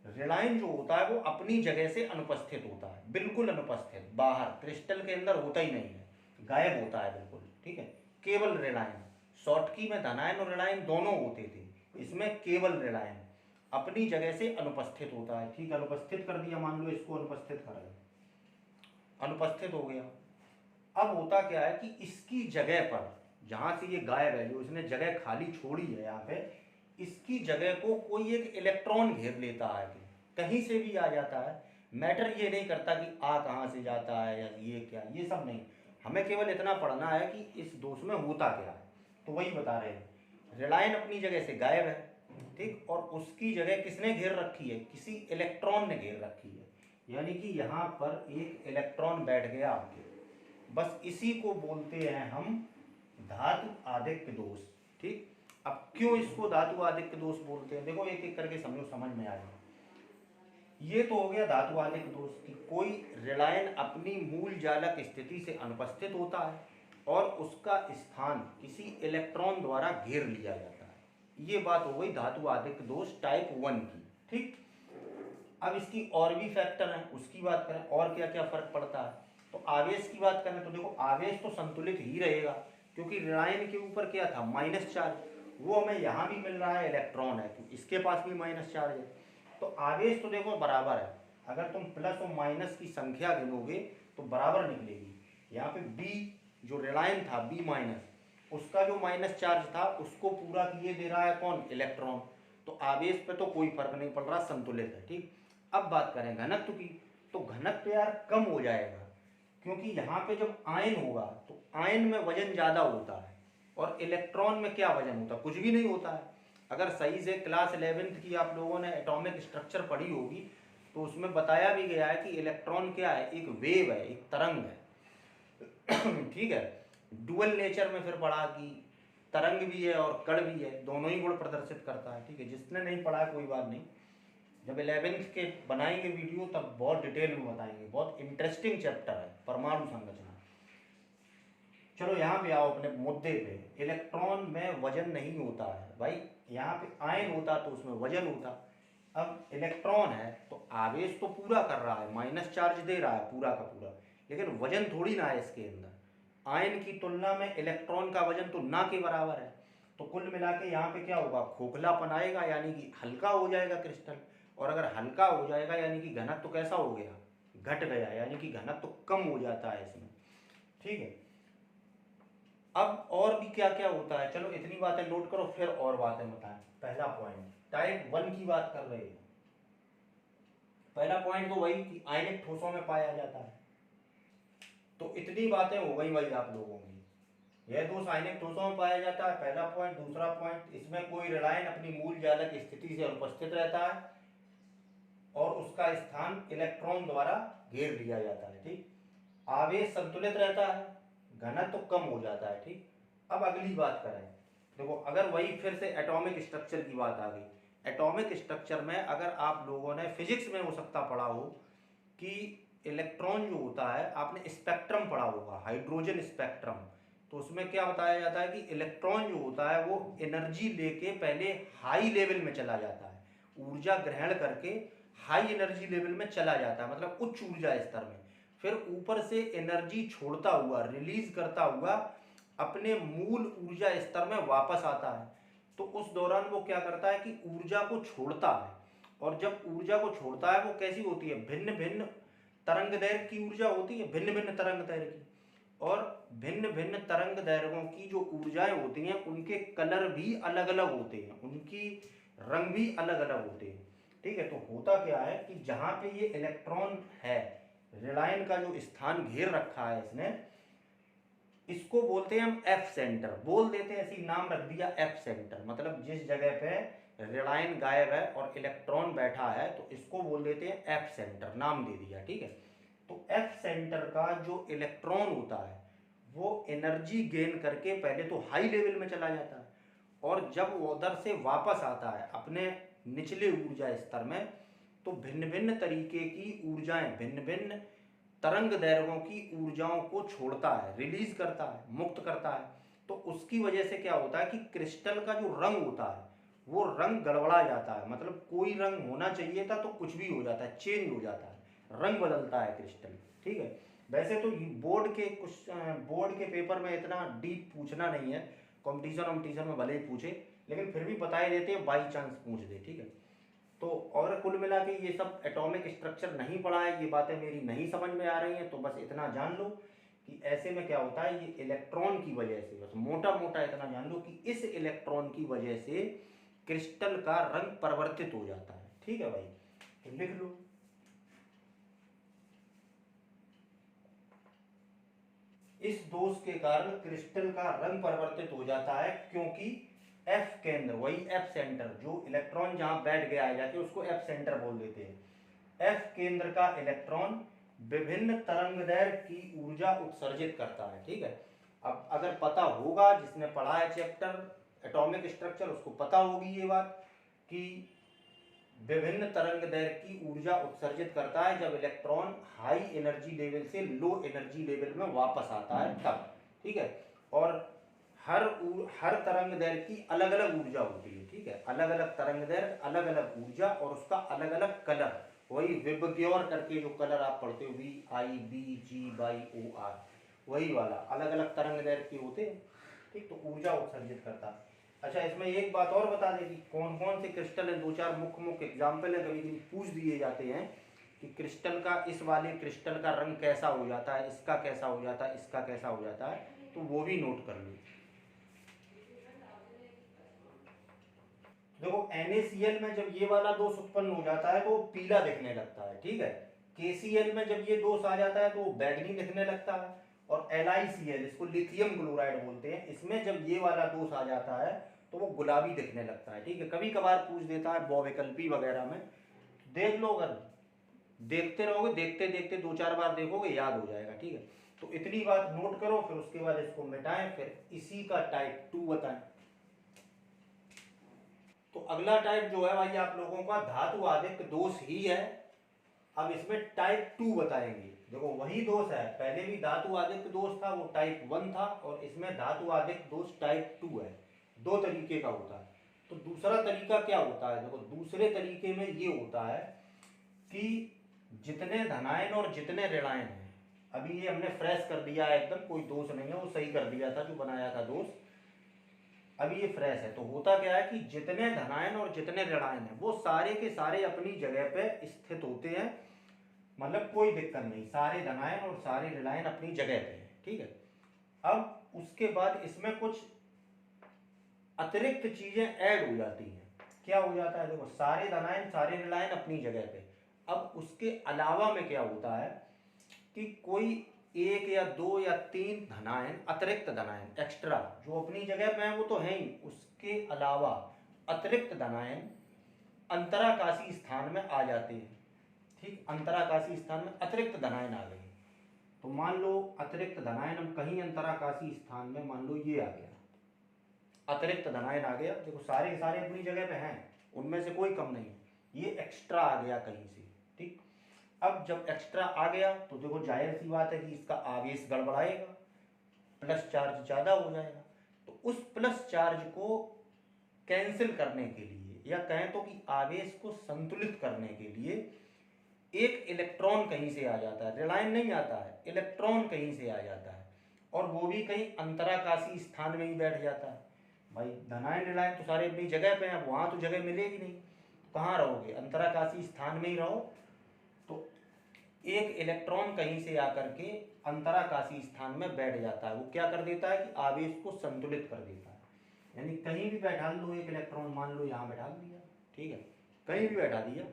ऋणायन जो होता है वो अपनी जगह से अनुपस्थित होता है, बिल्कुल अनुपस्थित, बाहर क्रिस्टल के अंदर होता ही नहीं है, गायब होता है बिल्कुल। ठीक है, केवल ऋणायन। शॉटकी में धनायन और ऋणायन दोनों होते थे, इसमें केवल ऋणायन अपनी जगह से अनुपस्थित होता है। ठीक, अनुपस्थित कर दिया, मान लो इसको अनुपस्थित कर दिया, अनुपस्थित हो गया। अब होता क्या है कि इसकी जगह पर, जहां से ये गायब है, जो इसने जगह खाली छोड़ी है यहाँ पे, इसकी जगह को कोई एक इलेक्ट्रॉन घेर लेता है, कहीं से भी आ जाता है। मैटर ये नहीं करता कि आ कहाँ से जाता है या ये क्या, ये सब नहीं, हमें केवल इतना पढ़ना है कि इस दोष में होता क्या है। तो वही बता रहे हैं, ऋणायन अपनी जगह से गायब है, ठीक, और उसकी जगह किसने घेर रखी है, किसी इलेक्ट्रॉन ने घेर रखी है, यानी कि यहाँ पर एक इलेक्ट्रॉन बैठ गया आके। बस इसी को बोलते हैं हम धातु आधिक्य दोष। ठीक, अब क्यों इसको धातु आधिक्य दोष बोलते हैं, देखो एक एक करके समझो, समझ में आ जाए। ये तो हो गया धातु आधिक्य दोष कि कोई ऋणायन अपनी मूल जालक स्थिति से अनुपस्थित होता है और उसका स्थान किसी इलेक्ट्रॉन द्वारा घेर लिया जाता है। ये बात हो गई धातु आधिक्य दोष टाइप 1 की। ठीक, अब इसकी और भी फैक्टर हैं, उसकी बात करें और क्या क्या फर्क पड़ता है। तो आवेश की बात करें तो देखो आवेश तो संतुलित ही रहेगा, क्योंकि ऋणायन के ऊपर क्या था, माइनस चार्ज, वो हमें यहाँ भी मिल रहा है, इलेक्ट्रॉन है तो इसके पास भी माइनस चार्ज है। तो आवेश तो देखो बराबर है, अगर तुम प्लस और माइनस की संख्या गिनोगे तो बराबर निकलेगी। यहाँ पे बी जो ऋणायन था, बी माइनस, उसका जो माइनस चार्ज था उसको पूरा किए दे रहा है कौन, इलेक्ट्रॉन। तो आवेश पे तो कोई फर्क नहीं पड़ रहा, संतुलित है। ठीक, अब बात करें घनत्व की, तो घनत्व यार कम हो जाएगा, क्योंकि यहाँ पे जब आयन होगा तो आयन में वजन ज्यादा होता है और इलेक्ट्रॉन में क्या वजन होता है, कुछ भी नहीं होता है। अगर सही से क्लास 11th की आप लोगों ने एटॉमिक स्ट्रक्चर पढ़ी होगी तो उसमें बताया भी गया है कि इलेक्ट्रॉन क्या है, एक वेव है, एक तरंग है। ठीक है, डुअल नेचर में फिर पढ़ा कि तरंग भी है और कण भी है, दोनों ही गुण प्रदर्शित करता है। ठीक है, जिसने नहीं पढ़ा कोई बात नहीं, जब 11th के बनाएंगे वीडियो तब बहुत डिटेल में बताएंगे, बहुत इंटरेस्टिंग चैप्टर है परमाणु संरचना। चलो यहाँ पे आओ अपने मुद्दे पे। इलेक्ट्रॉन में वजन नहीं होता है भाई, यहाँ पे आयन होता तो उसमें वजन होता। अब इलेक्ट्रॉन है तो आवेश तो पूरा कर रहा है, माइनस चार्ज दे रहा है पूरा का पूरा, लेकिन वजन थोड़ी ना है इसके अंदर। आयन की तुलना में इलेक्ट्रॉन का वजन तो ना के बराबर है। तो कुल मिला के यहाँ पे क्या होगा, खोखलापन आएगा, यानी कि हल्का हो जाएगा क्रिस्टल। और अगर हल्का हो जाएगा यानी कि घनत्व तो कैसा हो गया, घट गया, यानी कि घनत्व तो कम हो जाता है इसमें। ठीक है, अब और भी क्या क्या होता है, चलो इतनी बातें नोट करो, फिर और बातें बताएं। पहला पॉइंट टाइप 1 की बात कर रहे हैं। पहला पॉइंट तो वही कि आयनिक ठोसों में पाया जाता है। तो इतनी बातें हो गई भाई आप लोगों की, यह दोष आयनिक ठोसों में पाया जाता है, पहला पॉइंट। दूसरा पॉइंट, इसमें कोई ऋणायन अपनी मूल जालक स्थिति से अनुपस्थित रहता है और उसका स्थान इलेक्ट्रॉन द्वारा घेर लिया जाता है। ठीक, आवेश संतुलित रहता है, घनत्व तो कम हो जाता है। ठीक, अब अगली बात करें, देखो अगर वही फिर से एटॉमिक स्ट्रक्चर की बात आ गई। एटॉमिक स्ट्रक्चर में अगर आप लोगों ने फिजिक्स में हो सकता पढ़ा हो कि इलेक्ट्रॉन जो होता है, आपने स्पेक्ट्रम पढ़ा होगा, हाइड्रोजन स्पेक्ट्रम। तो उसमें क्या बताया जाता है कि इलेक्ट्रॉन जो होता है वो एनर्जी लेके पहले हाई लेवल में चला जाता है, ऊर्जा ग्रहण करके हाई एनर्जी लेवल में चला जाता है, मतलब उच्च ऊर्जा स्तर में। फिर ऊपर से एनर्जी छोड़ता हुआ, रिलीज करता हुआ अपने मूल ऊर्जा स्तर में वापस आता है। तो उस दौरान वो क्या करता है कि ऊर्जा को छोड़ता है, और जब ऊर्जा को छोड़ता है वो कैसी होती है, भिन्न भिन्न तरंग दैर्घ्य की ऊर्जा होती है, भिन्न भिन्न तरंग दैर्घ्य की। और भिन्न भिन्न तरंग दैर्घ्यों की जो ऊर्जाएं होती हैं उनके कलर भी अलग अलग होते हैं, उनकी रंग भी अलग अलग होते हैं। ठीक है, तो होता क्या है कि जहां पे ये इलेक्ट्रॉन है, रेलायन का जो स्थान घेर रखा है इसने, इसको बोलते हैं हम एफ सेंटर, बोल देते हैं, ऐसी नाम रख दिया एफ सेंटर। मतलब जिस जगह पे रेलायन गायब है और इलेक्ट्रॉन बैठा है तो इसको बोल देते हैं एफ सेंटर, नाम दे दिया। ठीक है, तो एफ सेंटर का जो इलेक्ट्रॉन होता है वो एनर्जी गेन करके पहले तो हाई लेवल में चला जाता है, और जब वो उधर से वापस आता है अपने निचले ऊर्जा स्तर में, तो भिन्न भिन्न तरीके की ऊर्जाएं, भिन्न भिन्न तरंग दैर्घ्यों की ऊर्जाओं को छोड़ता है, रिलीज करता है, मुक्त करता है। तो उसकी वजह से क्या होता है कि क्रिस्टल का जो रंग होता है वो रंग गड़बड़ा जाता है, मतलब कोई रंग होना चाहिए था तो कुछ भी हो जाता है, चेंज हो जाता है, रंग बदलता है क्रिस्टल। ठीक है, वैसे तो बोर्ड के पेपर में इतना डीप पूछना नहीं है, कंपटीशन में भले ही पूछे, लेकिन फिर भी बता ही देते हैं, बाई चांस पूछ दे। ठीक है, तो और कुल मिला के ये सब एटॉमिक स्ट्रक्चर नहीं पढ़ा है, ये बातें मेरी नहीं समझ में आ रही हैं, तो बस इतना जान लो कि ऐसे में क्या होता है, ये इलेक्ट्रॉन की वजह से, बस मोटा मोटा इतना जान लो कि इस इलेक्ट्रॉन की वजह से क्रिस्टल का रंग परिवर्तित हो जाता है। ठीक है भाई, तो लिख लो, इस दोष के कारण क्रिस्टल का रंग परिवर्तित हो जाता है, क्योंकि एफ केंद्र, वही एफ सेंटर, जो इलेक्ट्रॉन जहां बैठ गया है जाके उसको एफ सेंटर बोल देते हैं। एफ केंद्र का इलेक्ट्रॉन विभिन्न तरंगदैर्घ्य की ऊर्जा उत्सर्जित करता है। ठीक है, अब अगर पता होगा, जिसने पढ़ा है चैप्टर एटॉमिक स्ट्रक्चर उसको पता होगी ये बात कि विभिन्न तरंगदैर्घ्य की ऊर्जा उत्सर्जित करता है जब इलेक्ट्रॉन हाई एनर्जी लेवल से लो एनर्जी लेवल में वापस आता है तब। ठीक है, और हर तरंगदैर्घ्य की अलग अलग ऊर्जा होती है। ठीक है, अलग अलग तरंगदैर्घ्य, अलग अलग ऊर्जा और उसका अलग अलग कलर, वही विबग्योर करके जो कलर आप पढ़ते हो, VIBGYOR, वही वाला अलग अलग तरंगदैर्घ्य के होते हैं। ठीक, तो ऊर्जा उत्सर्जित करता है। अच्छा, इसमें एक बात और बता दें कि कौन कौन से क्रिस्टल है, दो चार मुख्य एग्जाम्पल है, कभी कभी पूछ दिए जाते हैं कि क्रिस्टल का, इस वाले क्रिस्टल का रंग कैसा हो जाता है, इसका कैसा हो जाता है, इसका कैसा हो जाता है, तो वो भी नोट कर लो। देखो NaCl में जब ये वाला दोष उत्पन्न हो जाता है तो वो पीला दिखने लगता है। ठीक है, KCl में जब ये दोष आ जाता है तो वो बैगनी दिखने लगता है, और LiCl, इसको लिथियम क्लोराइड बोलते हैं, इसमें जब ये वाला दोष आ जाता है तो वो गुलाबी दिखने लगता है। ठीक है, कभी कभार पूछ देता है बहुविकल्पी वगैरह में, देख लो, अगर देखते रहोगे, देखते देखते दो चार बार देखोगे याद हो जाएगा। ठीक है, तो इतनी बात नोट करो, फिर उसके बाद इसको मिटाएं, फिर इसी का टाइप 2 बताएं। तो अगला टाइप जो है भाई आप लोगों का धातु आदित्य दोष ही है। अब इसमें टाइप 2 बताएंगे। देखो वही दोष है, पहले भी धातु आदित्य दोष था, वो टाइप 1 था, और इसमें धातु आदित्य दोष टाइप 2 है। दो तरीके का होता है। तो दूसरा तरीका क्या होता है, देखो दूसरे तरीके में ये होता है कि जितने धनायन और जितने ऋणायन हैं, अभी ये हमने फ्रेश कर दिया है एकदम, कोई दोष नहीं है, वो सही कर दिया था जो बनाया था दोष, अभी ये फ्रेश है। तो होता क्या है कि जितने धनायन और जितने ऋणायन हैं वो सारे के सारे अपनी जगह पे स्थित होते हैं, मतलब कोई दिक्कत नहीं, सारे धनायन और सारे ऋणायन अपनी जगह पे हैं। ठीक है, अब उसके बाद इसमें कुछ अतिरिक्त चीजें ऐड हो जाती हैं। क्या हो जाता है, देखो सारे धनायन सारे ऋणायन अपनी जगह पे, अब उसके अलावा में क्या होता है कि कोई एक या दो या तीन धनायन, अतिरिक्त धनायन, एक्स्ट्रा, जो अपनी जगह पे है वो तो है ही, उसके अलावा अतिरिक्त धनायन अंतराकाशी स्थान में आ जाते हैं। ठीक, अंतराकाशी स्थान में अतिरिक्त धनायन आ गए, तो मान लो अतिरिक्त धनायन हम कहीं अंतराकाशी स्थान में, मान लो ये आ गया, अतिरिक्त धनायन आ गया, देखो सारे के सारे अपनी जगह पे हैं, उनमें से कोई कम नहीं है, ये एक्स्ट्रा आ गया कहीं से। ठीक, अब जब एक्स्ट्रा आ गया तो देखो जाहिर सी बात है कि इसका आवेश गड़बड़ाएगा, प्लस चार्ज ज़्यादा हो जाएगा। तो उस प्लस चार्ज को कैंसिल करने के लिए, या कहें तो कि आवेश को संतुलित करने के लिए, एक इलेक्ट्रॉन कहीं से आ जाता है, ऋणायन नहीं आता है, इलेक्ट्रॉन कहीं से आ जाता है, और वो भी कहीं अंतराकाशी स्थान में ही बैठ जाता है। भाई धनायन ऋणायन तो सारे अपनी जगह पे हैं, वहाँ तो जगह मिलेगी नहीं, कहाँ रहोगे, अंतराकाशी स्थान में ही रहो। तो एक इलेक्ट्रॉन कहीं से आकर के अंतराकाशी स्थान में बैठ जाता है, वो क्या कर देता है कि आवेश को संतुलित कर देता है। यानी कहीं भी बैठा लो एक इलेक्ट्रॉन, मान लो यहाँ बैठा दिया, ठीक है, कहीं भी बैठा दिया,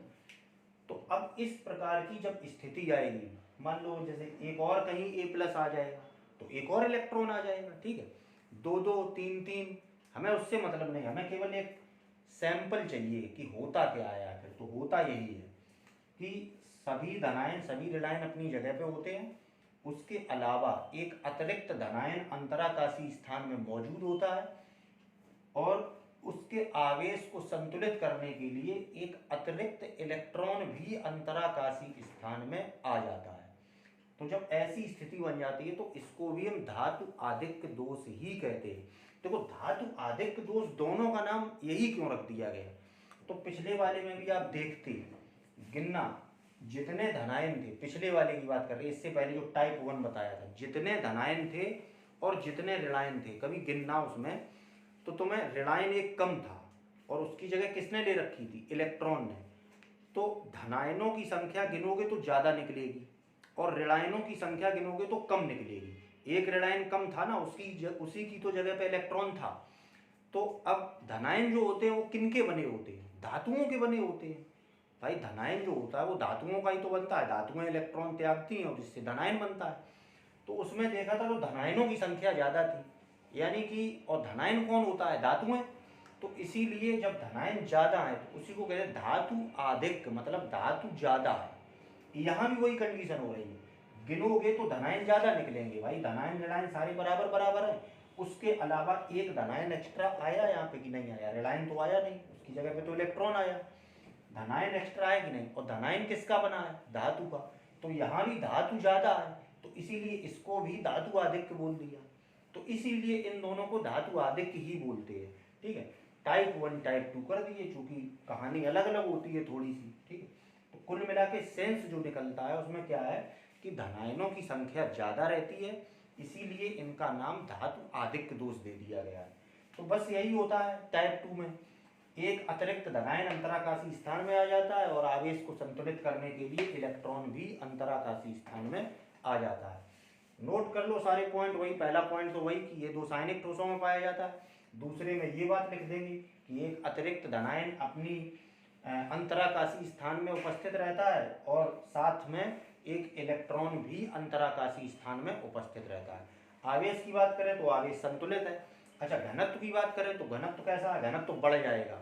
तो अब इस प्रकार की जब स्थिति आएगी, मान लो जैसे एक और कहीं A+ आ जाएगा तो एक और इलेक्ट्रॉन आ जाएगा, ठीक है, 2-2 3-3, हमें उससे मतलब नहीं, हमें केवल एक सैंपल चाहिए कि होता क्या है। फिर तो होता यही है कि सभी धनायन सभी ऋणायन अपनी जगह पे होते हैं, उसके अलावा एक अतिरिक्त धनायन अंतराकाशी स्थान में मौजूद होता है, और उसके आवेश को संतुलित करने के लिए एक अतिरिक्त इलेक्ट्रॉन भी अंतराकाशी स्थान में आ जाता है। तो जब ऐसी स्थिति बन जाती है तो इसको भी हम धातु आधिक्य दोष ही कहते हैं। देखो धातु आधिक्य दोष दोनों का नाम यही क्यों रख दिया गया, तो पिछले वाले में भी आप देखते गिनना, जितने धनायन थे, पिछले वाले की बात कर रहे हैं, इससे पहले जो टाइप 1 बताया था, जितने धनायन थे और जितने ऋणायन थे, कभी गिनना उसमें, तो तुम्हें ऋणायन एक कम था और उसकी जगह किसने ले रखी थी, इलेक्ट्रॉन ने। तो धनायनों की संख्या गिनोगे तो ज़्यादा निकलेगी और ऋणायनों की संख्या गिनोगे तो कम निकलेगी। एक ऋणायन कम था ना, उसी की तो जगह पे इलेक्ट्रॉन था। तो अब धनायन जो होते हैं वो किनके बने होते हैं, धातुओं के बने होते हैं। भाई धनायन जो होता है वो धातुओं का ही तो बनता है, धातुएं इलेक्ट्रॉन त्यागती हैं और जिससे धनायन बनता है। तो उसमें देखा था तो धनायनों की संख्या ज़्यादा थी, यानी कि, और धनायन कौन होता है, धातुएं। तो इसीलिए जब धनायन ज़्यादा है तो उसी को कहते हैं धातु आधिक्य, मतलब धातु ज़्यादा है। यहाँ भी वही कंडीशन हो रही है, गिनोगे तो धनायन ज़्यादा निकलेंगे। भाई धनायन ऋणायन सारे बराबर बराबर है, उसके अलावा एक धनायन एक्स्ट्रा आया यहाँ पे कि नहीं आया, ऋणायन तो आया नहीं, उसकी जगह पे तो इलेक्ट्रॉन आया, धनायन एक्स्ट्रा है कि नहीं, और धनायन किसका बना है, धातु का। तो यहाँ भी धातु ज़्यादा है, तो इसीलिए इसको भी धातु आधिक्य बोल दिया। तो इसीलिए इन दोनों को धातु आधिक्य ही बोलते हैं, ठीक है। टाइप 1 टाइप 2 कर दिए, चूंकि कहानी अलग अलग होती है थोड़ी सी, ठीक है। तो कुल मिला के सेंस जो निकलता है उसमें क्या है कि धनायनों की संख्या ज़्यादा रहती है, इसीलिए इनका नाम धातु आधिक्य दोष दे दिया गया है। तो बस यही होता है टाइप 2 में, एक अतिरिक्त धनायन अंतराकाशी स्थान में आ जाता है और आवेश को संतुलित करने के लिए इलेक्ट्रॉन भी अंतराकाशी स्थान में आ जाता है। नोट कर लो सारे पॉइंट, वही पहला पॉइंट तो वही कि ये दो साइनिक ठोसों में पाया जाता है। दूसरे में ये बात लिख देंगे कि एक अतिरिक्त धनायन अपनी अंतराकाशी स्थान में उपस्थित रहता है और साथ में एक इलेक्ट्रॉन भी अंतराकाशी स्थान में उपस्थित रहता है। आवेश की बात करें तो आवेश संतुलित है। अच्छा घनत्व की बात करें तो घनत्व कैसा है, घनत्व बढ़ जाएगा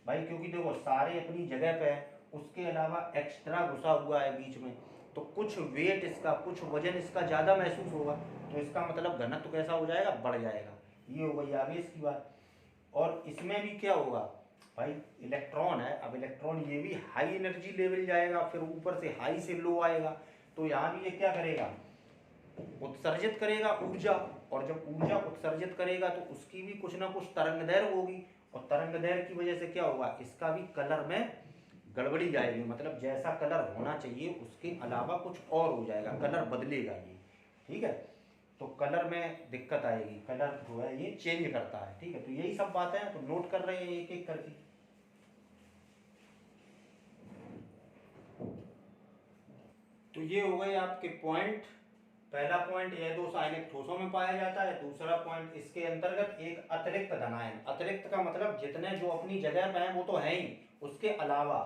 भाई, क्योंकि देखो सारे अपनी जगह पे है, उसके अलावा एक्स्ट्रा घुसा हुआ है बीच में, तो कुछ वेट इसका, कुछ वजन इसका ज़्यादा महसूस होगा, तो इसका मतलब घनत्व कैसा हो जाएगा, बढ़ जाएगा। ये हो गई आवेश की बात। और इसमें भी क्या होगा भाई, इलेक्ट्रॉन है, अब इलेक्ट्रॉन ये भी हाई एनर्जी लेवल जाएगा, फिर ऊपर से हाई से लो आएगा, तो यहाँ भी ये क्या करेगा, उत्सर्जित करेगा ऊर्जा, और जब ऊर्जा उत्सर्जित करेगा तो उसकी भी कुछ ना कुछ तरंगदैर्घ्य होगी, और तरंगदैर्घ्य की वजह से क्या होगा, इसका भी कलर में गड़बड़ी जाएगी, मतलब जैसा कलर होना चाहिए उसके अलावा कुछ और हो जाएगा, कलर बदलेगा ये, ठीक है। तो कलर में दिक्कत आएगी, कलर जो है ये चेंज करता है, ठीक है। तो यही सब बातें हैं, तो नोट कर रहे हैं एक एक करके। तो ये हो गए आपके पॉइंट। पहला पॉइंट यह दो साइनिक ठोसों में पाया जाता है। दूसरा पॉइंट इसके अंतर्गत एक अतिरिक्त धनायन, अतिरिक्त का मतलब जितने जो अपनी जगह पे हैं वो तो है ही, उसके अलावा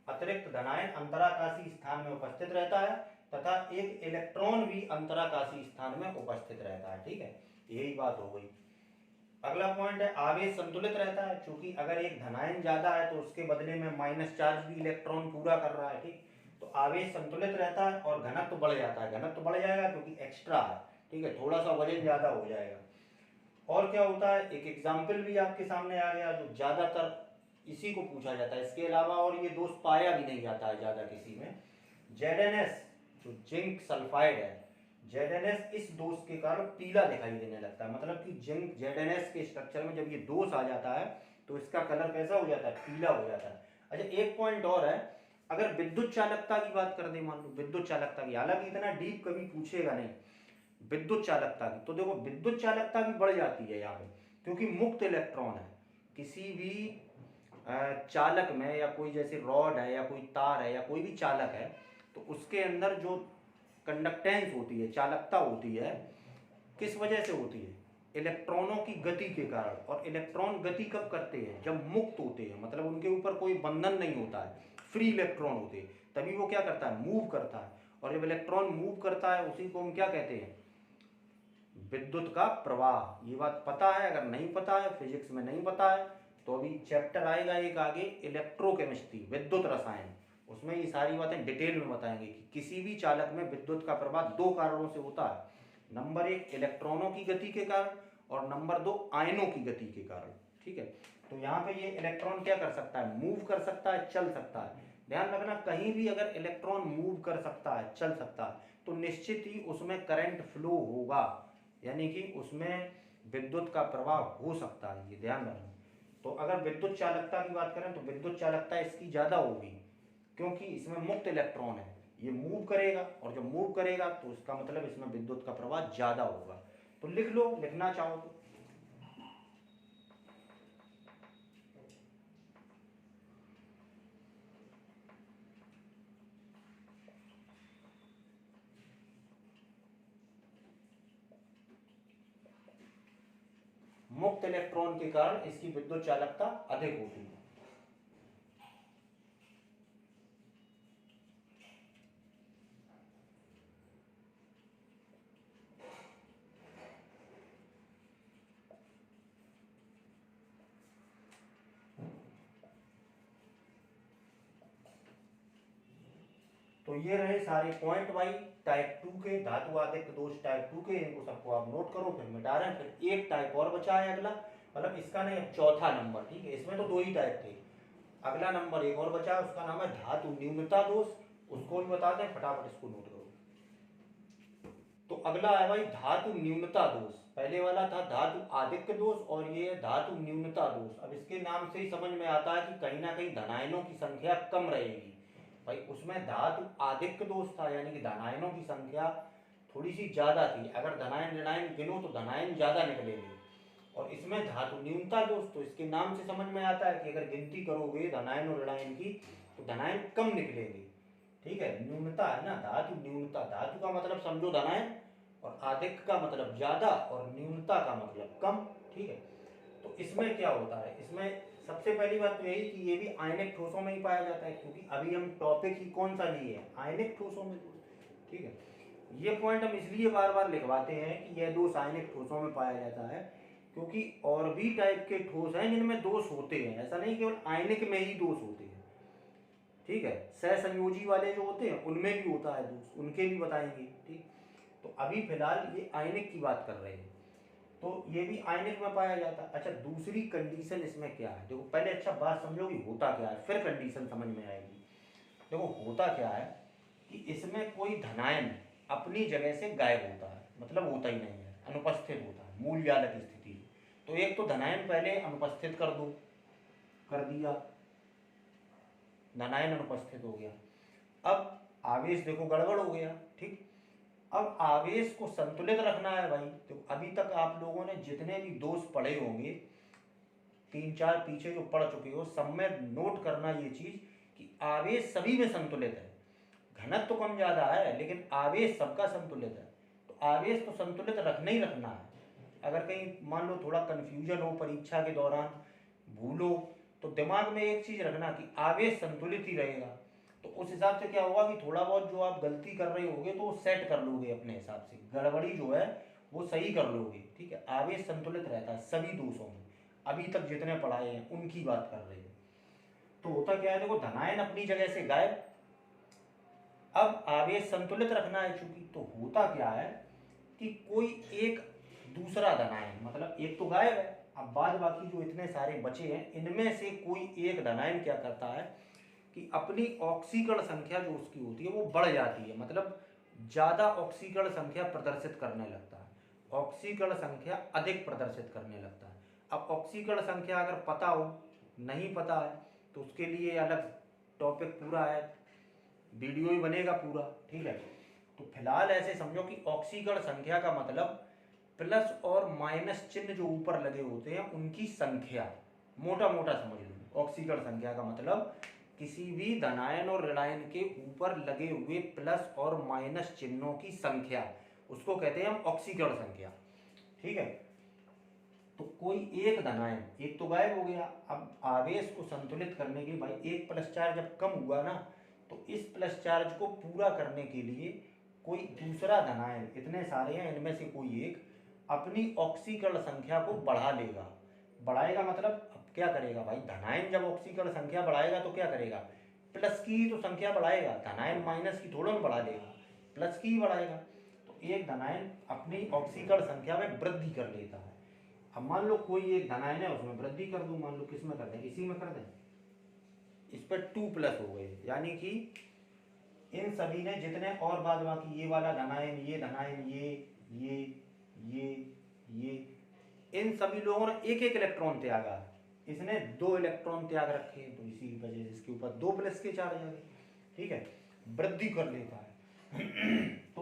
अतिरिक्त धनायन अंतराकाशी स्थान में उपस्थित रहता है तथा एक इलेक्ट्रॉन भी अंतराकाशी स्थान में उपस्थित रहता है, ठीक है। यही बात हो गई। अगला पॉइंट है आवेश संतुलित रहता है, क्योंकि अगर एक धनायन ज्यादा है तो उसके बदले में माइनस चार्ज भी इलेक्ट्रॉन पूरा कर रहा है, ठीक। तो आवेश संतुलित रहता है और घनत्व बढ़ जाता है, घनत्व बढ़ जाएगा क्योंकि एक्स्ट्रा है, ठीक है, थोड़ा सा वजन ज्यादा हो जाएगा। और क्या होता है, एक एग्जाम्पल भी आपके सामने आ गया जो ज्यादातर इसी को पूछा जाता है, इसके अलावा और ये दोष पाया भी नहीं जाता है ज्यादा किसी में। ZnS जो जिंक सल्फाइड है, ZnS इस दोष के कारण पीला दिखाई देने लगता है, मतलब कि जिंक ZnS के स्ट्रक्चर में जब ये दोष आ जाता है तो इसका कलर कैसा हो जाता है, पीला हो जाता है। अच्छा, एक पॉइंट और है, अगर विद्युत चालकता की बात कर दे, मान लो विद्युत चालकता की, हालांकि इतना डीप कभी पूछेगा नहीं विद्युत चालकता की, तो देखो विद्युत चालकता भी बढ़ जाती है यहाँ पे, क्योंकि मुक्त इलेक्ट्रॉन है किसी भी चालक में, या कोई जैसे रॉड है या कोई तार है या कोई भी चालक है, तो उसके अंदर जो कंडक्टेंस होती है, चालकता होती है, किस वजह से होती है, इलेक्ट्रॉनों की गति के कारण। और इलेक्ट्रॉन गति कब करते हैं, जब मुक्त होते हैं, मतलब उनके ऊपर कोई बंधन नहीं होता है, फ्री इलेक्ट्रॉन होते हैं, तभी वो क्या करता है, मूव करता है। और जब इलेक्ट्रॉन मूव करता है उसी को हम क्या कहते हैं, विद्युत का प्रवाह। ये बात पता है, अगर नहीं पता है, फिजिक्स में नहीं पता है, तो अभी चैप्टर आएगा एक आगे, इलेक्ट्रोकेमिस्ट्री, विद्युत रसायन, उसमें ये सारी बातें डिटेल में बताएंगे कि किसी भी चालक में विद्युत का प्रवाह दो कारणों से होता है, नंबर एक इलेक्ट्रॉनों की गति के कारण, और नंबर दो आयनों की गति के कारण। ठीक है, तो यहाँ पे ये इलेक्ट्रॉन क्या कर सकता है, मूव कर सकता है, चल सकता है। ध्यान रखना, कहीं भी अगर इलेक्ट्रॉन मूव कर सकता है, चल सकता है, तो निश्चित ही उसमें करंट फ्लो होगा, यानी कि उसमें विद्युत का प्रवाह हो सकता है, ये ध्यान रखना। तो अगर विद्युत चालकता की बात करें तो विद्युत चालकता इसकी ज़्यादा होगी, क्योंकि इसमें मुक्त इलेक्ट्रॉन है, ये मूव करेगा, और जब मूव करेगा तो इसका मतलब इसमें विद्युत का प्रवाह ज़्यादा होगा। तो लिख लो, लिखना चाहो तो। मुक्त इलेक्ट्रॉन के कारण इसकी विद्युत चालकता अधिक होती है। तो ये रहे सारे पॉइंट भाई टाइप 2 के, धातु आदित्य दोष टाइप 2 के, इनको सबको आप नोट करो, फिर मिटा रहे हैं। फिर एक टाइप और बचा है अगला, मतलब इसका नहीं, चौथा नंबर, ठीक है, इसमें तो दो ही टाइप थे, अगला नंबर एक और बचा है, उसका नाम है धातु न्यूनता दोष, उसको भी बता दें, फटाफट इसको नोट करो। तो अगला है भाई धातु न्यूनता दोष, पहले वाला था धातु आधिक्य दोष, और ये है धातु न्यूनता दोष। अब इसके नाम से ही समझ में आता है कि कहीं ना कहीं धनायनों की संख्या कम रहेगी। भाई उसमें धातु आधिक्य दोष था, यानी कि धनायनों की संख्या थोड़ी सी ज्यादा थी, अगर धनायन ऋणायन गिनो तो धनायन ज्यादा निकलेंगे। और इसमें धातु न्यूनता दोष, तो इसके नाम से समझ में आता है कि अगर गिनती करोगे धनायन और ऋणायन की तो धनायन कम निकलेंगे। ठीक है, न्यूनता है ना, धातु न्यूनता, धातु का मतलब समझो धनायन, और आधिक्य का मतलब ज्यादा, और न्यूनता का मतलब कम। ठीक है, तो इसमें क्या होता है, इसमें सबसे पहली बात तो यही कि ये भी आयनिक ठोसों में ही पाया जाता है, क्योंकि अभी हम टॉपिक ही कौन सा लिए हैं, आयनिक ठोसों में। ठीक है, ये पॉइंट हम इसलिए बार बार लिखवाते हैं कि यह दोष आयनिक ठोसों में पाया जाता है, क्योंकि और भी टाइप के ठोस हैं जिनमें दोष होते हैं, ऐसा नहीं केवल आयनिक में ही दोष होते हैं। ठीक है, सहसंयोजी वाले जो होते हैं उनमें भी होता है दोष, उनके भी बताएंगे। ठीक, तो अभी फिलहाल ये आयनिक की बात कर रहे हैं, तो ये भी आयनिक में पाया जाता है। अच्छा, दूसरी कंडीशन इसमें क्या है, देखो पहले अच्छा बात समझो कि होता क्या है, फिर कंडीशन समझ में आएगी। देखो होता क्या है कि इसमें कोई धनायन अपनी जगह से गायब होता है, मतलब होता ही नहीं है, अनुपस्थित होता है मूल जालक स्थिति। तो एक तो धनायन पहले अनुपस्थित कर दो, कर दिया, धनायन अनुपस्थित हो गया। अब आवेश देखो गड़बड़ हो गया। ठीक, अब आवेश को संतुलित रखना है भाई। तो अभी तक आप लोगों ने जितने भी दोष पढ़े होंगे, 3-4 पीछे जो पढ़ चुके हो, सब में नोट करना ये चीज कि आवेश सभी में संतुलित है, घनत्व तो कम ज्यादा है लेकिन आवेश सबका संतुलित है। तो आवेश तो संतुलित रखना ही रखना है। अगर कहीं मान लो थोड़ा कंफ्यूजन हो परीक्षा के दौरान, भूलो, तो दिमाग में एक चीज रखना कि आवेश संतुलित ही रहेगा। तो उस हिसाब से क्या होगा कि थोड़ा बहुत जो आप गलती कर रहे होगे तो वो सेट कर लोगे अपने हिसाब से, गड़बड़ी जो है वो सही कर लोगे। ठीक है, आवेश संतुलित रहता है सभी दोषों में, अभी तक जितने पढ़ाए हैं उनकी बात कर रहे हैं। तो होता क्या है, देखो धनायन अपनी जगह से गायब, अब आवेश संतुलित रखना है चूंकि, तो होता क्या है कि कोई एक दूसरा धनायन, मतलब एक तो गायब है, अब बाद बाकी जो इतने सारे बचे हैं इनमें से कोई एक धनायन क्या करता है कि अपनी ऑक्सीकरण संख्या जो उसकी होती है वो बढ़ जाती है, मतलब ज़्यादा ऑक्सीकरण संख्या प्रदर्शित करने लगता है, ऑक्सीकरण संख्या अधिक प्रदर्शित करने लगता है। अब ऑक्सीकरण संख्या अगर पता हो, नहीं पता है तो उसके लिए अलग टॉपिक पूरा है, वीडियो ही बनेगा पूरा, ठीक है। तो फिलहाल ऐसे समझो कि ऑक्सीकरण संख्या का मतलब प्लस और माइनस चिन्ह जो ऊपर लगे होते हैं उनकी संख्या, मोटा मोटा समझ लो। ऑक्सीकरण संख्या का मतलब किसी भी धनायन और ऋणायन के ऊपर लगे हुए प्लस और माइनस चिन्हों की संख्या, उसको कहते हैं हम ऑक्सीकरण संख्या, ठीक है। तो कोई एक धनायन, एक तो गायब हो गया, अब आवेश को संतुलित करने के लिए भाई एक प्लस चार्ज जब कम हुआ ना, तो इस प्लस चार्ज को पूरा करने के लिए कोई दूसरा धनायन, इतने सारे हैं इनमें से कोई एक अपनी ऑक्सीकरण संख्या को बढ़ा लेगा। बढ़ाएगा मतलब अब क्या करेगा भाई, धनायन जब ऑक्सीकरण संख्या बढ़ाएगा तो क्या करेगा, प्लस की तो संख्या बढ़ाएगा, धनायन माइनस की थोड़ा ना बढ़ा देगा, प्लस की ही बढ़ाएगा। तो एक धनायन अपनी ऑक्सीकरण संख्या में वृद्धि कर लेता है। अब मान लो कोई एक धनायन है उसमें वृद्धि कर दूं, मान लो किस में कर दें, इसी में कर दें, इस पर 2 प्लस हो गए, यानी कि इन सभी ने जितने और बाद बाकी ये वाला धनायन, ये धनायन, ये इन सभी लोगों ने एक एक इलेक्ट्रॉन त्यागा, इसने 2 इलेक्ट्रॉन त्याग रखे, तो इसी की वजह से इसके ऊपर 2 प्लस के चार्ज आ गए, ठीक है, वृद्धि कर लेता है। तो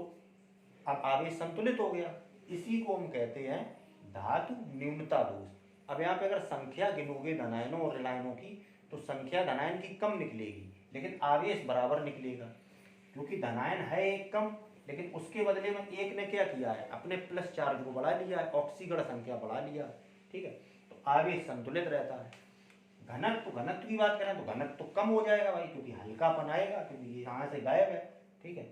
अब आवेश संतुलित हो गया, इसी को हम कहते हैं धातु न्यूनता दोष। अब यहाँ पे अगर संख्या गिनोगे धनायनों और ऋणायनों की तो संख्या धनायन की कम निकलेगी लेकिन आवेश बराबर निकलेगा, क्योंकि धनायन है एक कम, लेकिन उसके बदले में एक ने क्या किया है, अपने प्लस चार्ज को बढ़ा लिया है, ऑक्सीकरण संख्या बढ़ा लिया है, ठीक है। तो आवेश संतुलित रहता है। घनत्व की बात करें तो घनत्व तो कम हो जाएगा भाई, क्योंकि हल्कापन आएगा, क्योंकि ये यहाँ से गायब है, ठीक है।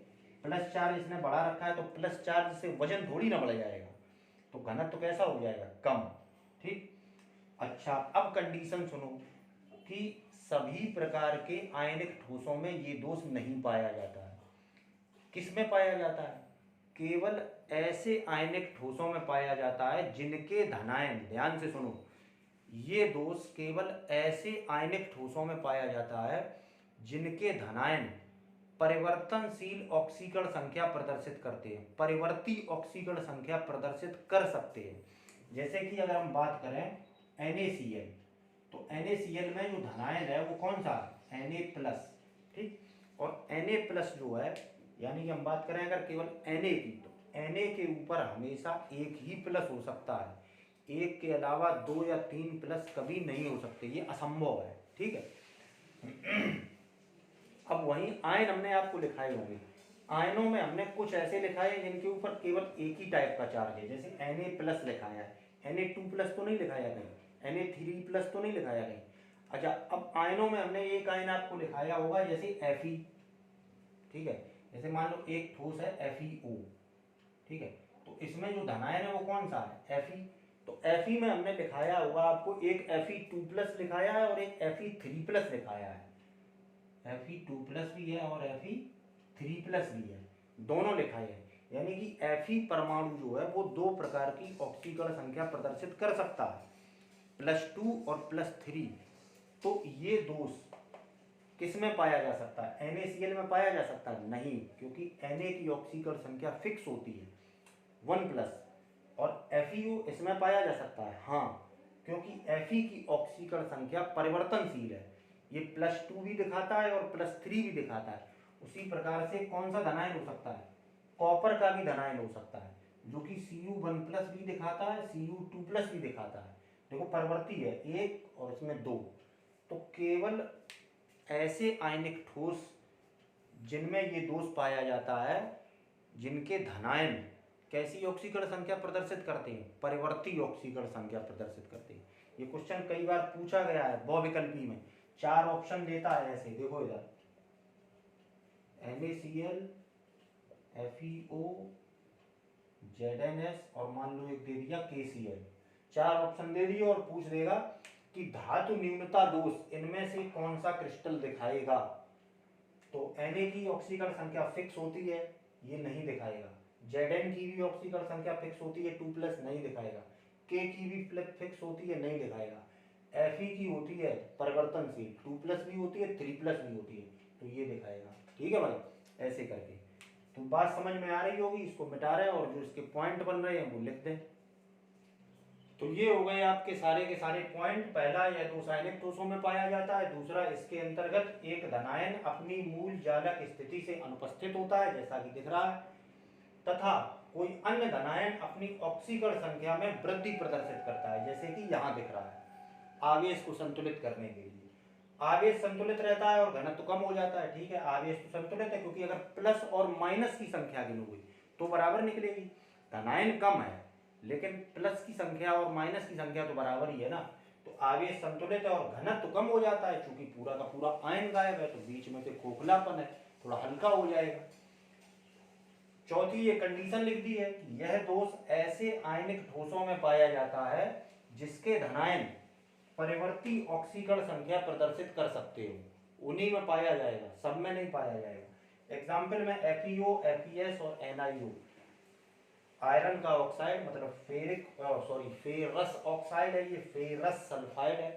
प्लस चार्ज इसने बढ़ा रखा है तो प्लस चार्ज से वजन थोड़ी ना बढ़ जाएगा, तो घनत्व कैसा हो जाएगा, कम, ठीक। अच्छा, अब कंडीशन सुनो कि सभी प्रकार के आयनिक ठोसों में ये दोष नहीं पाया जाता है। किस में पाया जाता है, केवल ऐसे आयनिक ठोसों में पाया जाता है जिनके धनायन, ध्यान से सुनो, ये दोष केवल ऐसे आयनिक ठोसों में पाया जाता है जिनके धनायन परिवर्तनशील ऑक्सीकरण संख्या प्रदर्शित करते हैं, परिवर्ती ऑक्सीकरण संख्या प्रदर्शित कर सकते हैं। जैसे कि अगर हम बात करें NaCl, तो NaCl में जो धनायन है वो कौन सा है, Na+, ठीक। और Na+ जो है, यानी कि हम बात करें अगर केवल Na की, तो Na के ऊपर हमेशा एक ही प्लस हो सकता है, एक के अलावा 2 या 3 प्लस कभी नहीं हो सकते, ये असंभव है, ठीक है। अब वहीं आयन हमने आपको लिखाए होंगे, आयनों में हमने कुछ ऐसे लिखाए हैं जिनके ऊपर केवल एक ही टाइप का चार्ज है, जैसे Na+ लिखाया है, Na2+ तो नहीं लिखाया कहीं, Na3+ तो नहीं लिखाया कहीं। अच्छा, अब आयनों में हमने एक आयन आपको लिखाया होगा जैसे Fe, ठीक है, जैसे मान लो एक ठोस है FeO, ठीक है, तो इसमें जो धनायन है वो कौन सा है, Fe। तो Fe में हमने लिखाया होगा आपको एक Fe2+ लिखाया है और एक Fe3+ लिखाया है, Fe2+ भी है और Fe3+ भी है, दोनों लिखाए हैं। यानी कि Fe परमाणु जो है वो 2 प्रकार की ऑक्सीकरण संख्या प्रदर्शित कर सकता है, +2 और +3। तो ये दोष किस में पाया जा सकता है, NaCl में पाया जा सकता है, नहीं, क्योंकि Na की ऑक्सीकरण संख्या फिक्स होती है 1+, और FeO इसमें पाया जा सकता है, हाँ, क्योंकि Fe की ऑक्सीकरण संख्या परिवर्तनशील है, ये +2 भी दिखाता है और +3 भी दिखाता है। उसी प्रकार से कौन सा धनायन हो सकता है, कॉपर का भी धनायन हो सकता है, जो कि Cu1+ भी दिखाता है, Cu2+ भी दिखाता है। देखो परिवर्ती है एक और इसमें 2, तो केवल ऐसे आयनिक ठोस जिनमें ये दोष पाया जाता है, जिनके धनायन कैसी ऑक्सीकरण संख्या प्रदर्शित करते हैं, परिवर्ती ऑक्सीकरण संख्या प्रदर्शित करते हैं। ये क्वेश्चन कई बार पूछा गया है बहुविकल्पी में, 4 ऑप्शन देता है ऐसे, देखो इधर NaCl, FeO, ZnS और मान लो एक दे दिया KCl, 4 ऑप्शन दे दिए और पूछ देगा कि धातु न्यूनता दोष इनमें से कौन सा क्रिस्टल दिखाएगा। तो Na की ऑक्सीकरण संख्या फिक्स होती है, ये नहीं दिखाएगा। Zn की भी ऑक्सीकरण संख्या फिक्स होती है 2+, नहीं दिखाएगा। K की भी फिक्स होती है, नहीं दिखाएगा। Fe की होती है परिवर्तनशील, 2+ भी होती है 3+ भी होती है, तो ये दिखाएगा, ठीक है भाई, ऐसे करके। तो बात समझ में आ रही होगी। इसको मिटा रहे हैं और जो इसके पॉइंट बन रहे हैं वो लिख दें। तो ये हो गए आपके सारे के सारे पॉइंट। पहला, यह रासायनिक ठोसों में पाया जाता है। दूसरा, इसके अंतर्गत एक धनायन अपनी मूल जालक स्थिति से अनुपस्थित होता है, जैसा कि दिख रहा है, तथा कोई अन्य धनायन अपनी ऑक्सीकरण संख्या में वृद्धि प्रदर्शित करता है, जैसे कि यहाँ दिख रहा है। आवेश को संतुलित करने के लिए आवेश संतुलित रहता है और घनत्व कम हो जाता है। ठीक है, आवेश तो संतुलित है, क्योंकि अगर प्लस और माइनस की संख्या गिनोगे तो बराबर निकलेगी। धनायन कम है लेकिन प्लस की संख्या और माइनस की संख्या तो बराबर ही है ना, तो आवेश संतुलित है और घनत्व कम हो जाता है। चूंकि पूरा का पूरा आयन गायब है तो बीच में से खोखलापन है, थोड़ा हल्का हो जाएगा। चौथी ये कंडीशन लिख दी है कि यह दोष ऐसे आयनिक ठोसों में पाया जाता है जिसके धनायन परिवर्ती ऑक्सीकरण संख्या प्रदर्शित कर सकते हो, उन्हीं में पाया जाएगा, सब में नहीं पाया जाएगा। एग्जाम्पल में FeO, FeS और NiO। आयरन का ऑक्साइड मतलब फेरस ऑक्साइड है, ये फेरस सल्फाइड है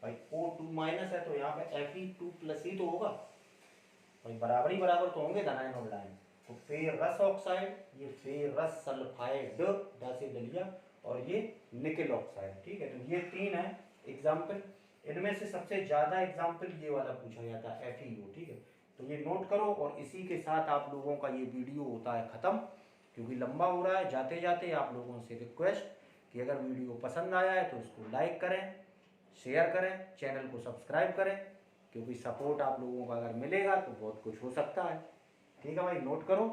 भाई। O2 माइनस है तो यहाँ पे Fe2+ ही तो होगा भाई, बराबर ही बराबर तो होंगे धनायन और लाइन। तो फेरस ऑक्साइड, ये फेरस सल्फाइड से ले लिया, और ये निकल ऑक्साइड। ठीक है, तो ये तीन है एग्जाम्पल। इनमें से सबसे ज्यादा एग्जाम्पल ये वाला पूछा जाता है, FeO। ठीक है, तो ये नोट करो। और इसी के साथ आप लोगों का ये वीडियो होता है खत्म, क्योंकि लंबा हो रहा है। जाते जाते आप लोगों से रिक्वेस्ट कि अगर वीडियो पसंद आया है तो इसको लाइक करें, शेयर करें, चैनल को सब्सक्राइब करें, क्योंकि सपोर्ट आप लोगों का अगर मिलेगा तो बहुत कुछ हो सकता है। ठीक है भाई, नोट करो।